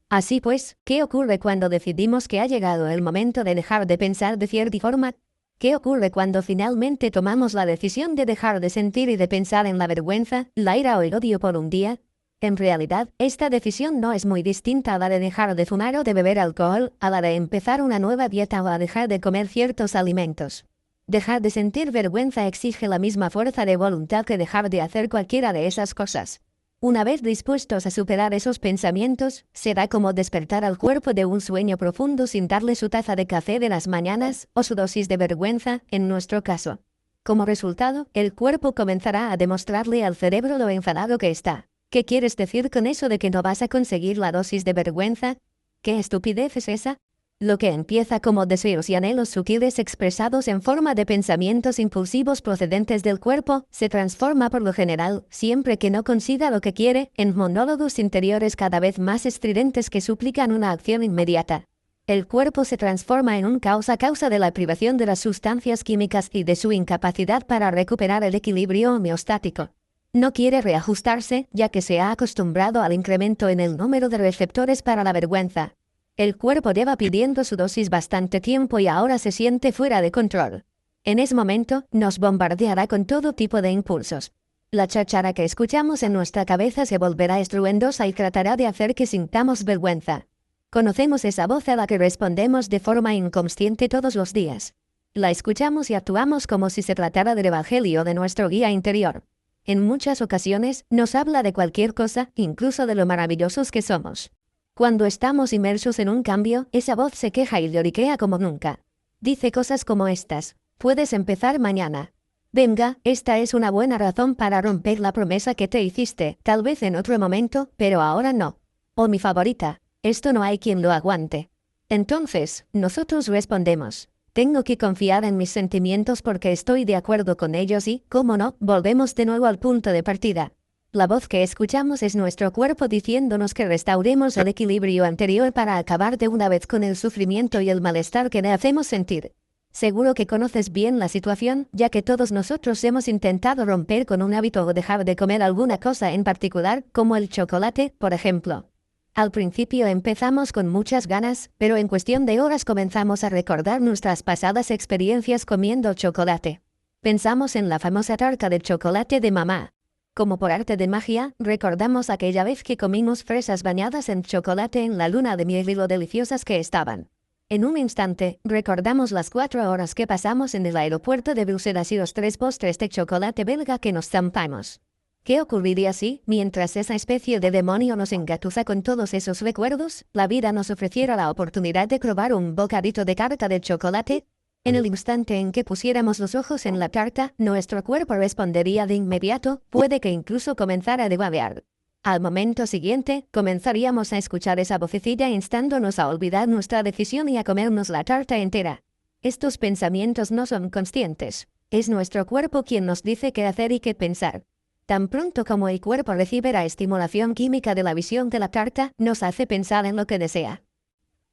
Así pues, ¿qué ocurre cuando decidimos que ha llegado el momento de dejar de pensar de cierta forma? ¿Qué ocurre cuando finalmente tomamos la decisión de dejar de sentir y de pensar en la vergüenza, la ira o el odio por un día? En realidad, esta decisión no es muy distinta a la de dejar de fumar o de beber alcohol, a la de empezar una nueva dieta o a dejar de comer ciertos alimentos. Dejar de sentir vergüenza exige la misma fuerza de voluntad que dejar de hacer cualquiera de esas cosas. Una vez dispuestos a superar esos pensamientos, será como despertar al cuerpo de un sueño profundo sin darle su taza de café de las mañanas, o su dosis de vergüenza, en nuestro caso. Como resultado, el cuerpo comenzará a demostrarle al cerebro lo enfadado que está. ¿Qué quieres decir con eso de que no vas a conseguir la dosis de vergüenza? ¿Qué estupidez es esa? Lo que empieza como deseos y anhelos sutiles expresados en forma de pensamientos impulsivos procedentes del cuerpo, se transforma por lo general, siempre que no consiga lo que quiere, en monólogos interiores cada vez más estridentes que suplican una acción inmediata. El cuerpo se transforma en un caos a causa de la privación de las sustancias químicas y de su incapacidad para recuperar el equilibrio homeostático. No quiere reajustarse, ya que se ha acostumbrado al incremento en el número de receptores para la vergüenza. El cuerpo lleva pidiendo su dosis bastante tiempo y ahora se siente fuera de control. En ese momento, nos bombardeará con todo tipo de impulsos. La cháchara que escuchamos en nuestra cabeza se volverá estruendosa y tratará de hacer que sintamos vergüenza. Conocemos esa voz a la que respondemos de forma inconsciente todos los días. La escuchamos y actuamos como si se tratara del Evangelio de nuestro guía interior. En muchas ocasiones, nos habla de cualquier cosa, incluso de lo maravillosos que somos. Cuando estamos inmersos en un cambio, esa voz se queja y lloriquea como nunca. Dice cosas como estas: puedes empezar mañana. Venga, esta es una buena razón para romper la promesa que te hiciste, tal vez en otro momento, pero ahora no. O mi favorita: esto no hay quien lo aguante. Entonces, nosotros respondemos: tengo que confiar en mis sentimientos porque estoy de acuerdo con ellos y, cómo no, volvemos de nuevo al punto de partida. La voz que escuchamos es nuestro cuerpo diciéndonos que restauremos el equilibrio anterior para acabar de una vez con el sufrimiento y el malestar que le hacemos sentir. Seguro que conoces bien la situación, ya que todos nosotros hemos intentado romper con un hábito o dejar de comer alguna cosa en particular, como el chocolate, por ejemplo. Al principio empezamos con muchas ganas, pero en cuestión de horas comenzamos a recordar nuestras pasadas experiencias comiendo chocolate. Pensamos en la famosa tarta de chocolate de mamá. Como por arte de magia, recordamos aquella vez que comimos fresas bañadas en chocolate en la luna de miel y lo deliciosas que estaban. En un instante, recordamos las 4 horas que pasamos en el aeropuerto de Bruselas y los 3 postres de chocolate belga que nos zampamos. ¿Qué ocurriría si, mientras esa especie de demonio nos engatusa con todos esos recuerdos, la vida nos ofreciera la oportunidad de probar un bocadito de tarta de chocolate? En el instante en que pusiéramos los ojos en la tarta, nuestro cuerpo respondería de inmediato, puede que incluso comenzara a devaluar. Al momento siguiente, comenzaríamos a escuchar esa vocecilla instándonos a olvidar nuestra decisión y a comernos la tarta entera. Estos pensamientos no son conscientes. Es nuestro cuerpo quien nos dice qué hacer y qué pensar. Tan pronto como el cuerpo recibe la estimulación química de la visión de la tarta, nos hace pensar en lo que desea.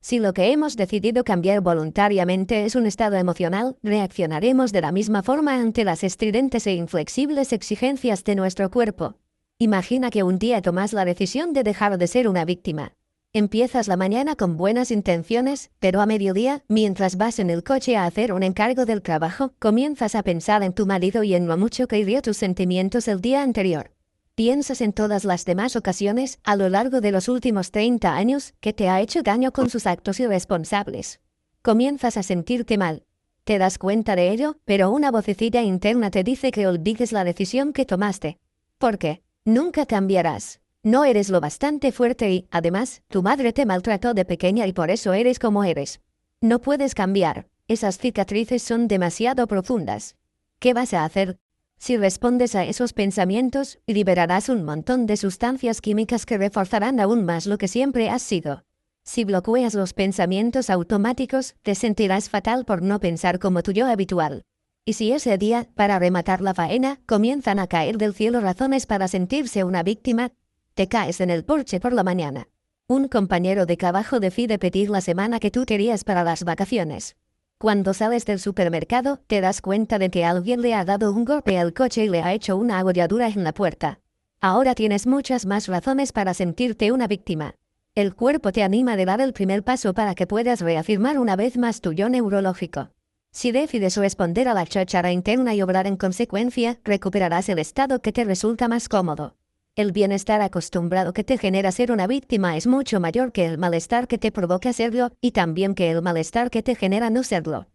Si lo que hemos decidido cambiar voluntariamente es un estado emocional, reaccionaremos de la misma forma ante las estridentes e inflexibles exigencias de nuestro cuerpo. Imagina que un día tomas la decisión de dejar de ser una víctima. Empiezas la mañana con buenas intenciones, pero a mediodía, mientras vas en el coche a hacer un encargo del trabajo, comienzas a pensar en tu marido y en lo mucho que hirió tus sentimientos el día anterior. Piensas en todas las demás ocasiones, a lo largo de los últimos 30 años, que te ha hecho daño con sus actos irresponsables. Comienzas a sentirte mal. Te das cuenta de ello, pero una vocecilla interna te dice que olvides la decisión que tomaste. ¿Por qué? Nunca cambiarás. No eres lo bastante fuerte y, además, tu madre te maltrató de pequeña y por eso eres como eres. No puedes cambiar. Esas cicatrices son demasiado profundas. ¿Qué vas a hacer? Si respondes a esos pensamientos, liberarás un montón de sustancias químicas que reforzarán aún más lo que siempre has sido. Si bloqueas los pensamientos automáticos, te sentirás fatal por no pensar como tu yo habitual. Y si ese día, para rematar la faena, comienzan a caer del cielo razones para sentirse una víctima, te caes en el porche por la mañana. Un compañero de trabajo decide pedir la semana que tú querías para las vacaciones. Cuando sales del supermercado, te das cuenta de que alguien le ha dado un golpe al coche y le ha hecho una agolladura en la puerta. Ahora tienes muchas más razones para sentirte una víctima. El cuerpo te anima a dar el primer paso para que puedas reafirmar una vez más tu yo neurológico. Si decides responder a la cháchara interna y obrar en consecuencia, recuperarás el estado que te resulta más cómodo. El bienestar acostumbrado que te genera ser una víctima es mucho mayor que el malestar que te provoca serlo y también que el malestar que te genera no serlo.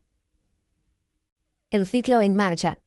El ciclo en marcha.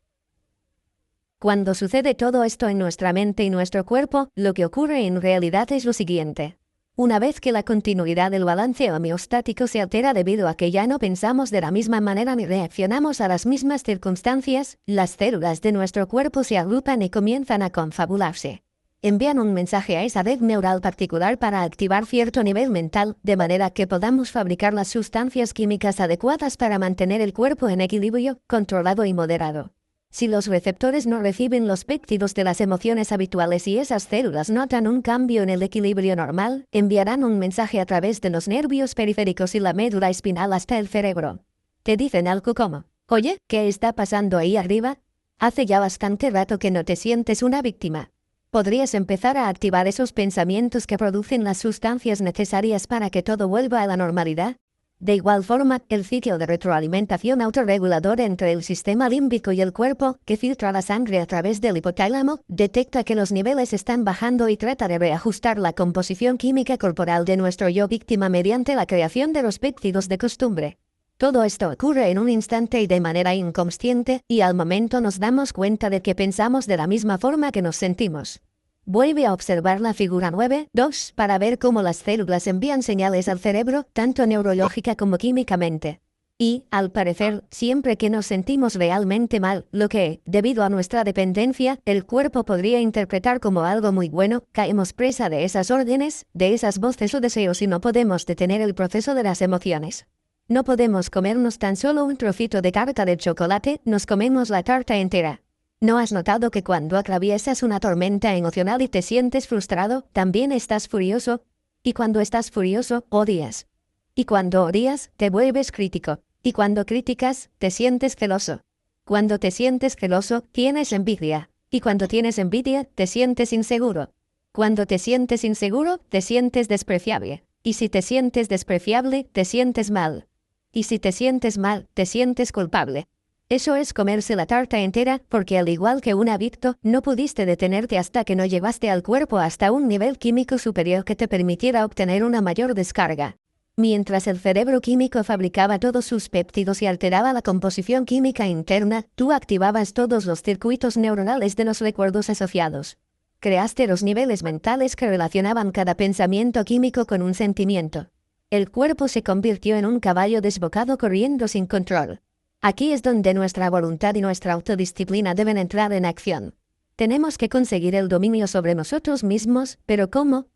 Cuando sucede todo esto en nuestra mente y nuestro cuerpo, lo que ocurre en realidad es lo siguiente. Una vez que la continuidad del balance homeostático se altera debido a que ya no pensamos de la misma manera ni reaccionamos a las mismas circunstancias, las células de nuestro cuerpo se agrupan y comienzan a confabularse. Envían un mensaje a esa red neural particular para activar cierto nivel mental, de manera que podamos fabricar las sustancias químicas adecuadas para mantener el cuerpo en equilibrio, controlado y moderado. Si los receptores no reciben los péptidos de las emociones habituales y esas células notan un cambio en el equilibrio normal, enviarán un mensaje a través de los nervios periféricos y la médula espinal hasta el cerebro. Te dicen algo como, oye, ¿qué está pasando ahí arriba? Hace ya bastante rato que no te sientes una víctima. Podrías empezar a activar esos pensamientos que producen las sustancias necesarias para que todo vuelva a la normalidad. De igual forma, el ciclo de retroalimentación autorregulador entre el sistema límbico y el cuerpo, que filtra la sangre a través del hipotálamo, detecta que los niveles están bajando y trata de reajustar la composición química corporal de nuestro yo víctima mediante la creación de los péptidos de costumbre. Todo esto ocurre en un instante y de manera inconsciente, y al momento nos damos cuenta de que pensamos de la misma forma que nos sentimos. Vuelve a observar la figura 9.2 para ver cómo las células envían señales al cerebro, tanto neurológica como químicamente. Y, al parecer, siempre que nos sentimos realmente mal, lo que, debido a nuestra dependencia, el cuerpo podría interpretar como algo muy bueno, caemos presa de esas órdenes, de esas voces o deseos y no podemos detener el proceso de las emociones. No podemos comernos tan solo un trocito de tarta de chocolate, nos comemos la tarta entera. ¿No has notado que cuando atraviesas una tormenta emocional y te sientes frustrado, también estás furioso? Y cuando estás furioso, odias. Y cuando odias, te vuelves crítico. Y cuando criticas, te sientes celoso. Cuando te sientes celoso, tienes envidia. Y cuando tienes envidia, te sientes inseguro. Cuando te sientes inseguro, te sientes despreciable. Y si te sientes despreciable, te sientes mal. Y si te sientes mal, te sientes culpable. Eso es comerse la tarta entera, porque al igual que un adicto, no pudiste detenerte hasta que no llevaste al cuerpo hasta un nivel químico superior que te permitiera obtener una mayor descarga. Mientras el cerebro químico fabricaba todos sus péptidos y alteraba la composición química interna, tú activabas todos los circuitos neuronales de los recuerdos asociados. Creaste los niveles mentales que relacionaban cada pensamiento químico con un sentimiento. El cuerpo se convirtió en un caballo desbocado corriendo sin control. Aquí es donde nuestra voluntad y nuestra autodisciplina deben entrar en acción. Tenemos que conseguir el dominio sobre nosotros mismos, pero ¿cómo?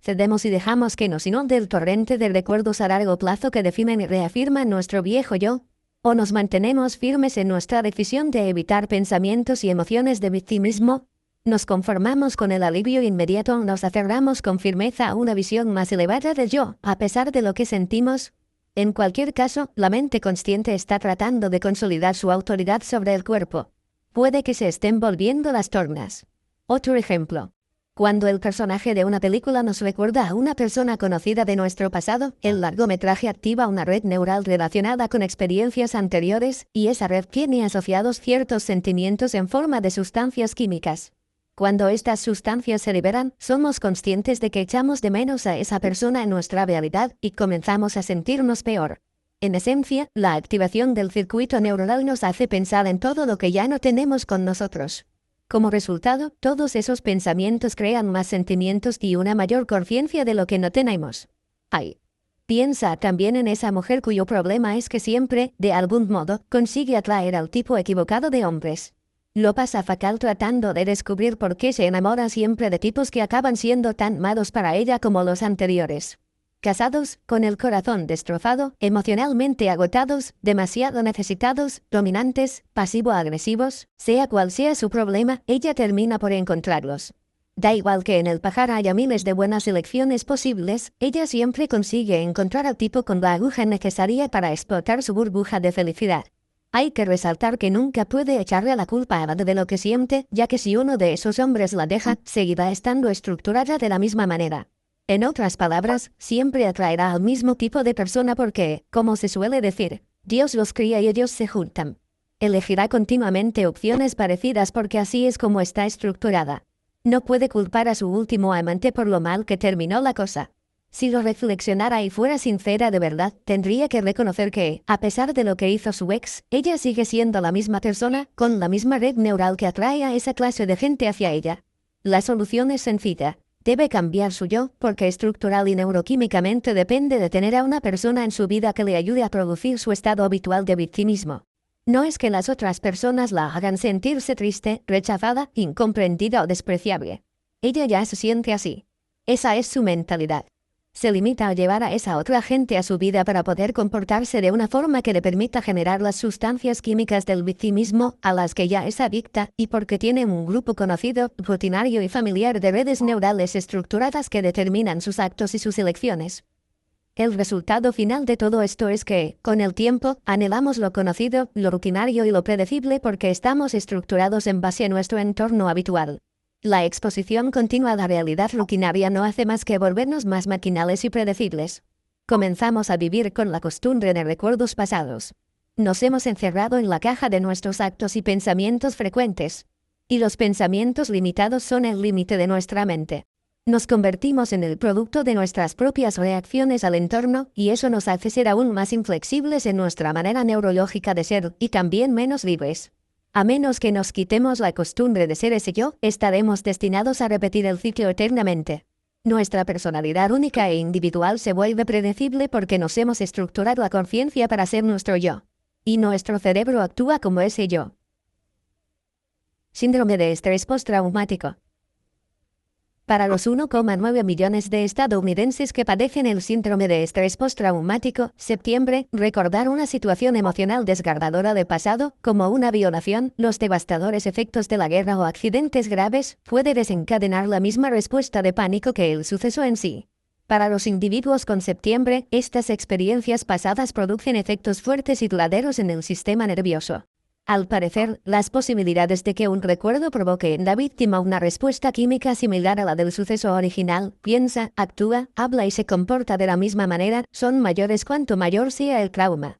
Cedemos y dejamos que nos inunde el torrente de recuerdos a largo plazo que definen y reafirman nuestro viejo yo, o nos mantenemos firmes en nuestra decisión de evitar pensamientos y emociones de victimismo. Nos conformamos con el alivio inmediato, nos aferramos con firmeza a una visión más elevada del yo, a pesar de lo que sentimos. En cualquier caso, la mente consciente está tratando de consolidar su autoridad sobre el cuerpo. Puede que se estén volviendo las tornas. Otro ejemplo. Cuando el personaje de una película nos recuerda a una persona conocida de nuestro pasado, el largometraje activa una red neural relacionada con experiencias anteriores, y esa red tiene asociados ciertos sentimientos en forma de sustancias químicas. Cuando estas sustancias se liberan, somos conscientes de que echamos de menos a esa persona en nuestra realidad y comenzamos a sentirnos peor. En esencia, la activación del circuito neuronal nos hace pensar en todo lo que ya no tenemos con nosotros. Como resultado, todos esos pensamientos crean más sentimientos y una mayor conciencia de lo que no tenemos. Ay. Piensa también en esa mujer cuyo problema es que siempre, de algún modo, consigue atraer al tipo equivocado de hombres. Lo pasa fatal tratando de descubrir por qué se enamora siempre de tipos que acaban siendo tan malos para ella como los anteriores. Casados, con el corazón destrozado, emocionalmente agotados, demasiado necesitados, dominantes, pasivo-agresivos, sea cual sea su problema, ella termina por encontrarlos. Da igual que en el pajar haya miles de buenas elecciones posibles, ella siempre consigue encontrar al tipo con la aguja necesaria para explotar su burbuja de felicidad. Hay que resaltar que nunca puede echarle la culpa a nadie de lo que siente, ya que si uno de esos hombres la deja, seguirá estando estructurada de la misma manera. En otras palabras, siempre atraerá al mismo tipo de persona porque, como se suele decir, Dios los cría y ellos se juntan. Elegirá continuamente opciones parecidas porque así es como está estructurada. No puede culpar a su último amante por lo mal que terminó la cosa. Si lo reflexionara y fuera sincera de verdad, tendría que reconocer que, a pesar de lo que hizo su ex, ella sigue siendo la misma persona, con la misma red neural que atrae a esa clase de gente hacia ella. La solución es sencilla. Debe cambiar su yo, porque estructural y neuroquímicamente depende de tener a una persona en su vida que le ayude a producir su estado habitual de victimismo. No es que las otras personas la hagan sentirse triste, rechazada, incomprendida o despreciable. Ella ya se siente así. Esa es su mentalidad. Se limita a llevar a esa otra gente a su vida para poder comportarse de una forma que le permita generar las sustancias químicas del victimismo a las que ya es adicta, y porque tiene un grupo conocido, rutinario y familiar de redes neurales estructuradas que determinan sus actos y sus elecciones. El resultado final de todo esto es que, con el tiempo, anhelamos lo conocido, lo rutinario y lo predecible porque estamos estructurados en base a nuestro entorno habitual. La exposición continua a la realidad rutinaria no hace más que volvernos más maquinales y predecibles. Comenzamos a vivir con la costumbre de recuerdos pasados. Nos hemos encerrado en la caja de nuestros actos y pensamientos frecuentes. Y los pensamientos limitados son el límite de nuestra mente. Nos convertimos en el producto de nuestras propias reacciones al entorno, y eso nos hace ser aún más inflexibles en nuestra manera neurológica de ser, y también menos libres. A menos que nos quitemos la costumbre de ser ese yo, estaremos destinados a repetir el ciclo eternamente. Nuestra personalidad única e individual se vuelve predecible porque nos hemos estructurado a conciencia para ser nuestro yo. Y nuestro cerebro actúa como ese yo. Síndrome de estrés postraumático. Para los 1,9 millones de estadounidenses que padecen el síndrome de estrés postraumático, septiembre, recordar una situación emocional desgarradora del pasado, como una violación, los devastadores efectos de la guerra o accidentes graves, puede desencadenar la misma respuesta de pánico que el suceso en sí. Para los individuos con septiembre, estas experiencias pasadas producen efectos fuertes y duraderos en el sistema nervioso. Al parecer, las posibilidades de que un recuerdo provoque en la víctima una respuesta química similar a la del suceso original, piensa, actúa, habla y se comporta de la misma manera, son mayores cuanto mayor sea el trauma.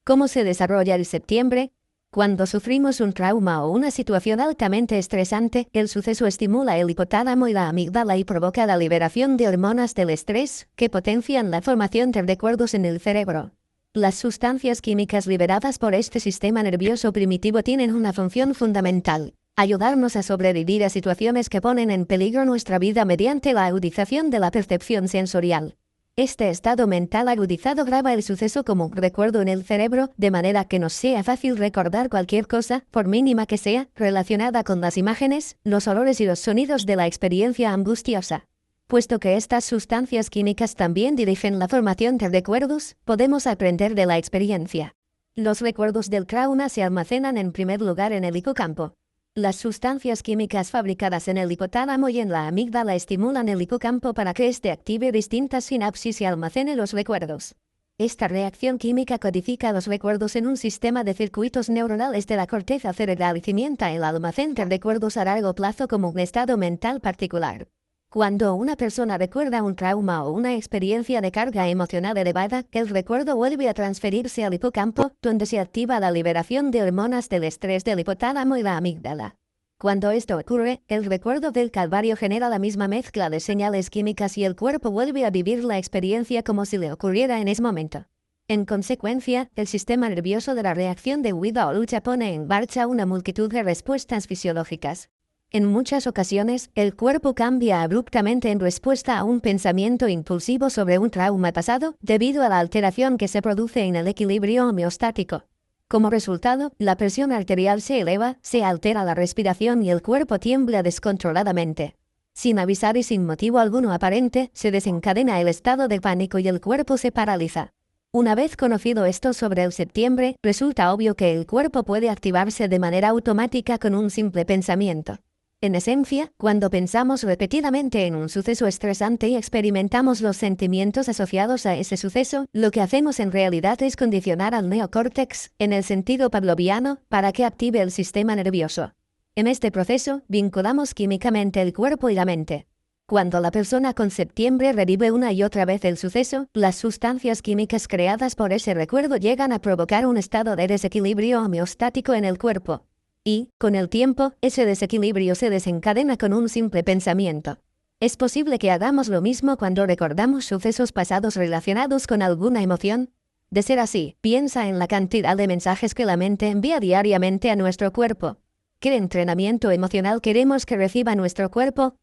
¿Cómo se desarrolla el septiembre? Cuando sufrimos un trauma o una situación altamente estresante, el suceso estimula el hipotálamo y la amígdala y provoca la liberación de hormonas del estrés, que potencian la formación de recuerdos en el cerebro. Las sustancias químicas liberadas por este sistema nervioso primitivo tienen una función fundamental: ayudarnos a sobrevivir a situaciones que ponen en peligro nuestra vida mediante la agudización de la percepción sensorial. Este estado mental agudizado graba el suceso como un recuerdo en el cerebro, de manera que nos sea fácil recordar cualquier cosa, por mínima que sea, relacionada con las imágenes, los olores y los sonidos de la experiencia angustiosa. Puesto que estas sustancias químicas también dirigen la formación de recuerdos, podemos aprender de la experiencia. Los recuerdos del trauma se almacenan en primer lugar en el hipocampo. Las sustancias químicas fabricadas en el hipotálamo y en la amígdala estimulan el hipocampo para que éste active distintas sinapsis y almacene los recuerdos. Esta reacción química codifica los recuerdos en un sistema de circuitos neuronales de la corteza cerebral y cimienta el almacén de recuerdos a largo plazo como un estado mental particular. Cuando una persona recuerda un trauma o una experiencia de carga emocional elevada, el recuerdo vuelve a transferirse al hipocampo, donde se activa la liberación de hormonas del estrés del hipotálamo y la amígdala. Cuando esto ocurre, el recuerdo del calvario genera la misma mezcla de señales químicas y el cuerpo vuelve a vivir la experiencia como si le ocurriera en ese momento. En consecuencia, el sistema nervioso de la reacción de huida o lucha pone en marcha una multitud de respuestas fisiológicas. En muchas ocasiones, el cuerpo cambia abruptamente en respuesta a un pensamiento impulsivo sobre un trauma pasado, debido a la alteración que se produce en el equilibrio homeostático. Como resultado, la presión arterial se eleva, se altera la respiración y el cuerpo tiembla descontroladamente. Sin avisar y sin motivo alguno aparente, se desencadena el estado de pánico y el cuerpo se paraliza. Una vez conocido esto sobre el septiembre, resulta obvio que el cuerpo puede activarse de manera automática con un simple pensamiento. En esencia, cuando pensamos repetidamente en un suceso estresante y experimentamos los sentimientos asociados a ese suceso, lo que hacemos en realidad es condicionar al neocórtex, en el sentido pavloviano, para que active el sistema nervioso. En este proceso, vinculamos químicamente el cuerpo y la mente. Cuando la persona con septiembre revive una y otra vez el suceso, las sustancias químicas creadas por ese recuerdo llegan a provocar un estado de desequilibrio homeostático en el cuerpo. Y, con el tiempo, ese desequilibrio se desencadena con un simple pensamiento. Es posible que hagamos lo mismo cuando recordamos sucesos pasados relacionados con alguna emoción. De ser así, piensa en la cantidad de mensajes que la mente envía diariamente a nuestro cuerpo. ¿Qué entrenamiento emocional queremos que reciba nuestro cuerpo?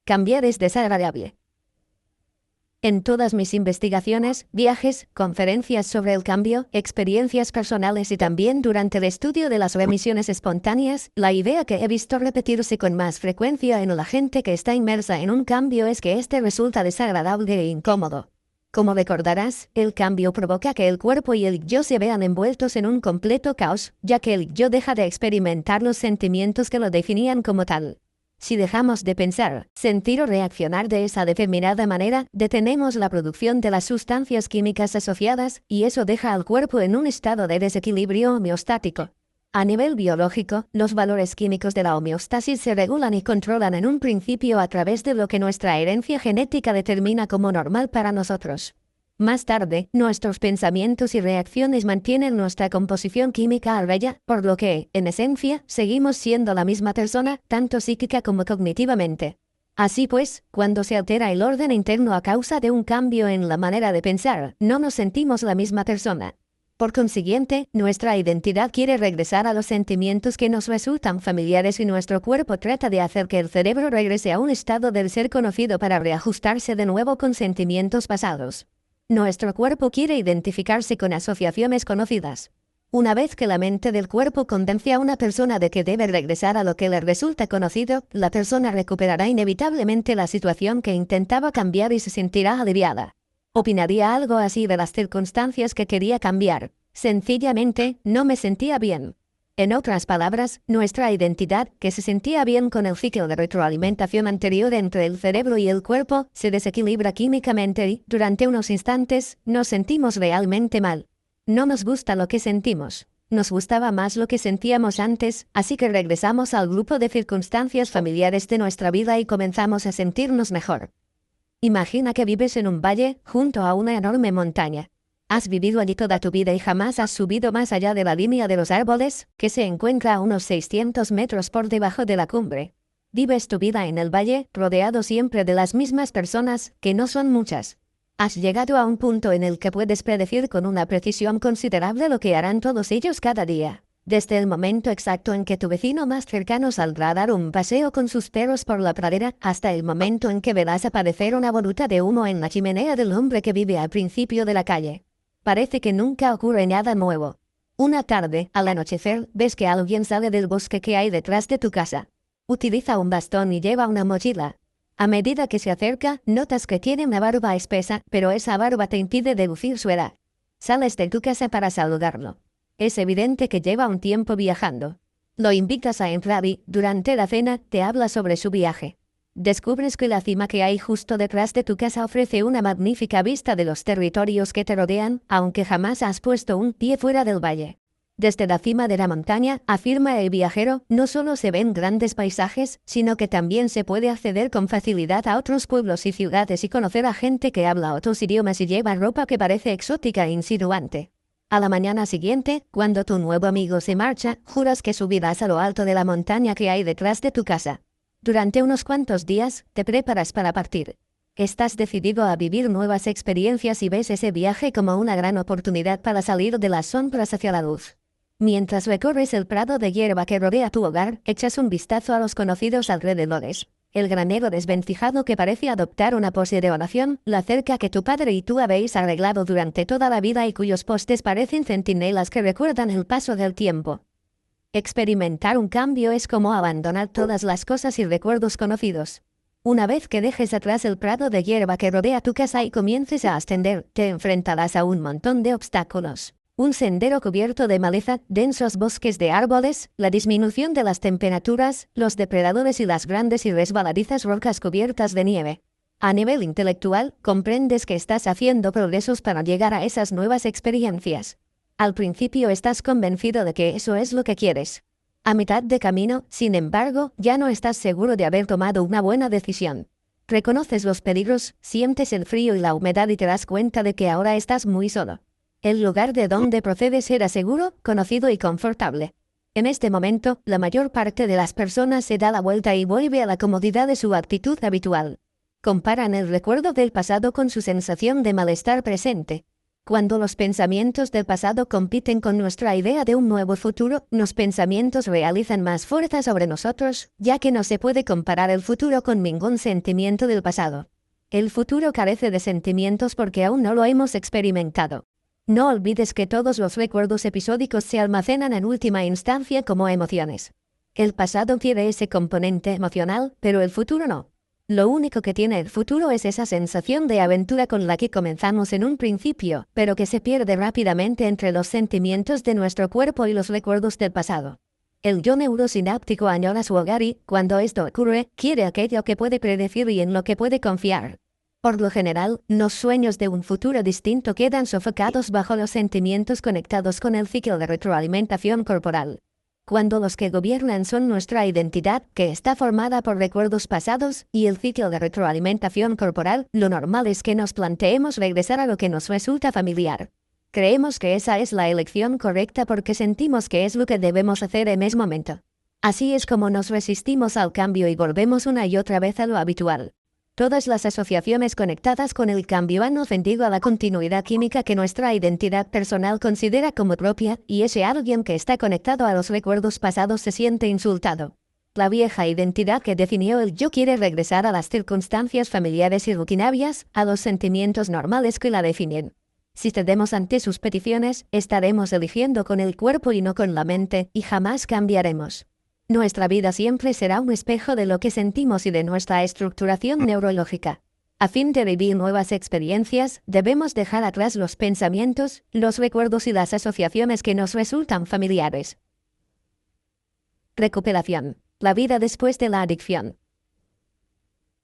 Cambiar es desagradable. En todas mis investigaciones, viajes, conferencias sobre el cambio, experiencias personales y también durante el estudio de las remisiones espontáneas, la idea que he visto repetirse con más frecuencia en la gente que está inmersa en un cambio es que este resulta desagradable e incómodo. Como recordarás, el cambio provoca que el cuerpo y el yo se vean envueltos en un completo caos, ya que el yo deja de experimentar los sentimientos que lo definían como tal. Si dejamos de pensar, sentir o reaccionar de esa determinada manera, detenemos la producción de las sustancias químicas asociadas, y eso deja al cuerpo en un estado de desequilibrio homeostático. A nivel biológico, los valores químicos de la homeostasis se regulan y controlan en un principio a través de lo que nuestra herencia genética determina como normal para nosotros. Más tarde, nuestros pensamientos y reacciones mantienen nuestra composición química a raya, por lo que, en esencia, seguimos siendo la misma persona, tanto psíquica como cognitivamente. Así pues, cuando se altera el orden interno a causa de un cambio en la manera de pensar, no nos sentimos la misma persona. Por consiguiente, nuestra identidad quiere regresar a los sentimientos que nos resultan familiares y nuestro cuerpo trata de hacer que el cerebro regrese a un estado del ser conocido para reajustarse de nuevo con sentimientos pasados. Nuestro cuerpo quiere identificarse con asociaciones conocidas. Una vez que la mente del cuerpo convence a una persona de que debe regresar a lo que le resulta conocido, la persona recuperará inevitablemente la situación que intentaba cambiar y se sentirá aliviada. Opinaría algo así de las circunstancias que quería cambiar. Sencillamente, no me sentía bien. En otras palabras, nuestra identidad, que se sentía bien con el ciclo de retroalimentación anterior entre el cerebro y el cuerpo, se desequilibra químicamente y, durante unos instantes, nos sentimos realmente mal. No nos gusta lo que sentimos. Nos gustaba más lo que sentíamos antes, así que regresamos al grupo de circunstancias familiares de nuestra vida y comenzamos a sentirnos mejor. Imagina que vives en un valle, junto a una enorme montaña. ¿Has vivido allí toda tu vida y jamás has subido más allá de la línea de los árboles, que se encuentra a unos 600 metros por debajo de la cumbre? Vives tu vida en el valle, rodeado siempre de las mismas personas, que no son muchas. Has llegado a un punto en el que puedes predecir con una precisión considerable lo que harán todos ellos cada día. Desde el momento exacto en que tu vecino más cercano saldrá a dar un paseo con sus perros por la pradera, hasta el momento en que verás aparecer una voluta de humo en la chimenea del hombre que vive al principio de la calle. Parece que nunca ocurre nada nuevo. Una tarde, al anochecer, ves que alguien sale del bosque que hay detrás de tu casa. Utiliza un bastón y lleva una mochila. A medida que se acerca, notas que tiene una barba espesa, pero esa barba te impide deducir su edad. Sales de tu casa para saludarlo. Es evidente que lleva un tiempo viajando. Lo invitas a entrar y, durante la cena, te habla sobre su viaje. Descubres que la cima que hay justo detrás de tu casa ofrece una magnífica vista de los territorios que te rodean, aunque jamás has puesto un pie fuera del valle. Desde la cima de la montaña, afirma el viajero, no solo se ven grandes paisajes, sino que también se puede acceder con facilidad a otros pueblos y ciudades y conocer a gente que habla otros idiomas y lleva ropa que parece exótica e insinuante. A la mañana siguiente, cuando tu nuevo amigo se marcha, juras que subirás a lo alto de la montaña que hay detrás de tu casa. Durante unos cuantos días, te preparas para partir. Estás decidido a vivir nuevas experiencias y ves ese viaje como una gran oportunidad para salir de las sombras hacia la luz. Mientras recorres el prado de hierba que rodea tu hogar, echas un vistazo a los conocidos alrededores. El granero desvencijado que parece adoptar una pose de oración, la cerca que tu padre y tú habéis arreglado durante toda la vida y cuyos postes parecen centinelas que recuerdan el paso del tiempo. Experimentar un cambio es como abandonar todas las cosas y recuerdos conocidos. Una vez que dejes atrás el prado de hierba que rodea tu casa y comiences a ascender, te enfrentarás a un montón de obstáculos. Un sendero cubierto de maleza, densos bosques de árboles, la disminución de las temperaturas, los depredadores y las grandes y resbaladizas rocas cubiertas de nieve. A nivel intelectual, comprendes que estás haciendo progresos para llegar a esas nuevas experiencias. Al principio estás convencido de que eso es lo que quieres. A mitad de camino, sin embargo, ya no estás seguro de haber tomado una buena decisión. Reconoces los peligros, sientes el frío y la humedad y te das cuenta de que ahora estás muy solo. El lugar de donde procedes era seguro, conocido y confortable. En este momento, la mayor parte de las personas se da la vuelta y vuelve a la comodidad de su actitud habitual. Comparan el recuerdo del pasado con su sensación de malestar presente. Cuando los pensamientos del pasado compiten con nuestra idea de un nuevo futuro, los pensamientos realizan más fuerza sobre nosotros, ya que no se puede comparar el futuro con ningún sentimiento del pasado. El futuro carece de sentimientos porque aún no lo hemos experimentado. No olvides que todos los recuerdos episódicos se almacenan en última instancia como emociones. El pasado tiene ese componente emocional, pero el futuro no. Lo único que tiene el futuro es esa sensación de aventura con la que comenzamos en un principio, pero que se pierde rápidamente entre los sentimientos de nuestro cuerpo y los recuerdos del pasado. El yo neurosináptico añora su hogar y, cuando esto ocurre, quiere aquello que puede predecir y en lo que puede confiar. Por lo general, los sueños de un futuro distinto quedan sofocados bajo los sentimientos conectados con el ciclo de retroalimentación corporal. Cuando los que gobiernan son nuestra identidad, que está formada por recuerdos pasados, y el ciclo de retroalimentación corporal, lo normal es que nos planteemos regresar a lo que nos resulta familiar. Creemos que esa es la elección correcta porque sentimos que es lo que debemos hacer en ese momento. Así es como nos resistimos al cambio y volvemos una y otra vez a lo habitual. Todas las asociaciones conectadas con el cambio han ofendido a la continuidad química que nuestra identidad personal considera como propia, y ese alguien que está conectado a los recuerdos pasados se siente insultado. La vieja identidad que definió el yo quiere regresar a las circunstancias familiares y rutinarias, a los sentimientos normales que la definen. Si cedemos ante sus peticiones, estaremos eligiendo con el cuerpo y no con la mente, y jamás cambiaremos. Nuestra vida siempre será un espejo de lo que sentimos y de nuestra estructuración neurológica. A fin de vivir nuevas experiencias, debemos dejar atrás los pensamientos, los recuerdos y las asociaciones que nos resultan familiares. Recuperación. La vida después de la adicción.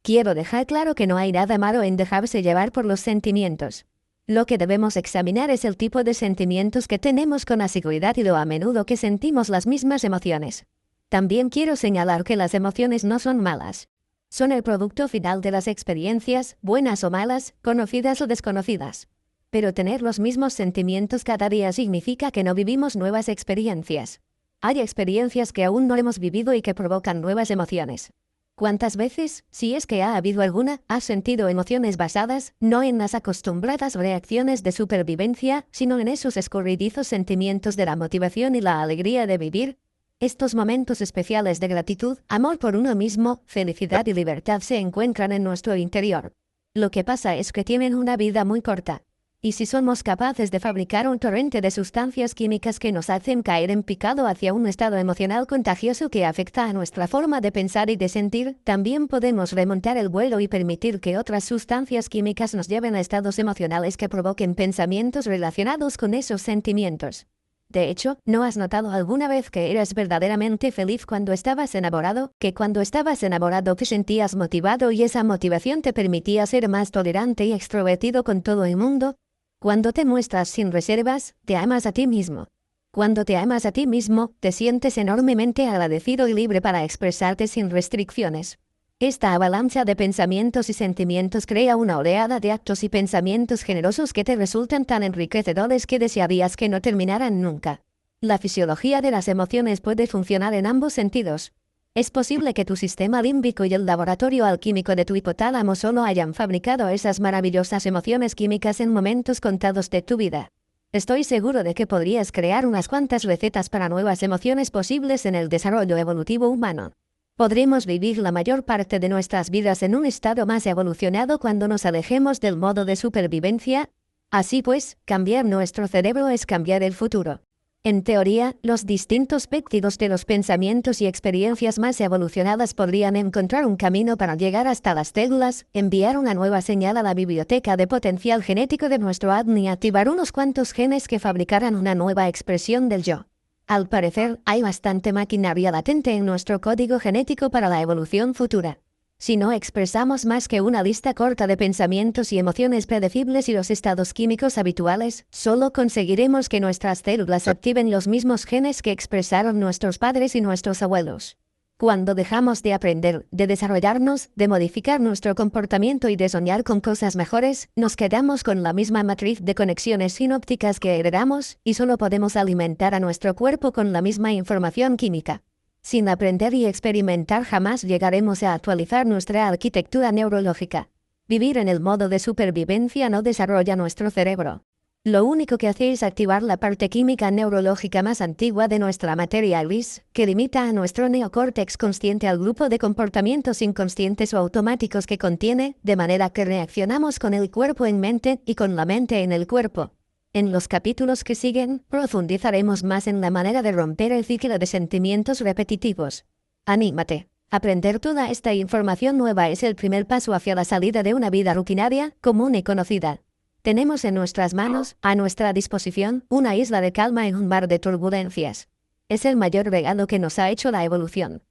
Quiero dejar claro que no hay nada malo en dejarse llevar por los sentimientos. Lo que debemos examinar es el tipo de sentimientos que tenemos con asiduidad y lo a menudo que sentimos las mismas emociones. También quiero señalar que las emociones no son malas. Son el producto final de las experiencias, buenas o malas, conocidas o desconocidas. pero tener los mismos sentimientos cada día significa que no vivimos nuevas experiencias. Hay experiencias que aún no hemos vivido y que provocan nuevas emociones. ¿Cuántas veces, si es que ha habido alguna, has sentido emociones basadas, no en las acostumbradas reacciones de supervivencia, sino en esos escurridizos sentimientos de la motivación y la alegría de vivir? Estos momentos especiales de gratitud, amor por uno mismo, felicidad y libertad se encuentran en nuestro interior. Lo que pasa es que tienen una vida muy corta. Y si somos capaces de fabricar un torrente de sustancias químicas que nos hacen caer en picado hacia un estado emocional contagioso que afecta a nuestra forma de pensar y de sentir, también podemos remontar el vuelo y permitir que otras sustancias químicas nos lleven a estados emocionales que provoquen pensamientos relacionados con esos sentimientos. De hecho, ¿no has notado alguna vez que eras verdaderamente feliz cuando estabas enamorado? Que cuando estabas enamorado te sentías motivado y esa motivación te permitía ser más tolerante y extrovertido con todo el mundo. Cuando te muestras sin reservas, te amas a ti mismo. Cuando te amas a ti mismo, te sientes enormemente agradecido y libre para expresarte sin restricciones. Esta avalancha de pensamientos y sentimientos crea una oleada de actos y pensamientos generosos que te resultan tan enriquecedores que desearías que no terminaran nunca. La fisiología de las emociones puede funcionar en ambos sentidos. Es posible que tu sistema límbico y el laboratorio alquímico de tu hipotálamo solo hayan fabricado esas maravillosas emociones químicas en momentos contados de tu vida. Estoy seguro de que podrías crear unas cuantas recetas para nuevas emociones posibles en el desarrollo evolutivo humano. Podremos vivir la mayor parte de nuestras vidas en un estado más evolucionado cuando nos alejemos del modo de supervivencia. Así pues, cambiar nuestro cerebro es cambiar el futuro. En teoría, los distintos péptidos de los pensamientos y experiencias más evolucionadas podrían encontrar un camino para llegar hasta las células, enviar una nueva señal a la biblioteca de potencial genético de nuestro ADN y activar unos cuantos genes que fabricaran una nueva expresión del yo. Al parecer, hay bastante maquinaria latente en nuestro código genético para la evolución futura. Si no expresamos más que una lista corta de pensamientos y emociones predecibles y los estados químicos habituales, solo conseguiremos que nuestras células activen los mismos genes que expresaron nuestros padres y nuestros abuelos. Cuando dejamos de aprender, de desarrollarnos, de modificar nuestro comportamiento y de soñar con cosas mejores, nos quedamos con la misma matriz de conexiones sinápticas que heredamos y solo podemos alimentar a nuestro cuerpo con la misma información química. Sin aprender y experimentar jamás llegaremos a actualizar nuestra arquitectura neurológica. Vivir en el modo de supervivencia no desarrolla nuestro cerebro. Lo único que hace es activar la parte química neurológica más antigua de nuestra materia gris, que limita a nuestro neocórtex consciente al grupo de comportamientos inconscientes o automáticos que contiene, de manera que reaccionamos con el cuerpo en mente y con la mente en el cuerpo. En los capítulos que siguen, profundizaremos más en la manera de romper el ciclo de sentimientos repetitivos. ¡Anímate! Aprender toda esta información nueva es el primer paso hacia la salida de una vida rutinaria, común y conocida. Tenemos en nuestras manos, a nuestra disposición, una isla de calma en un mar de turbulencias. Es el mayor regalo que nos ha hecho la evolución.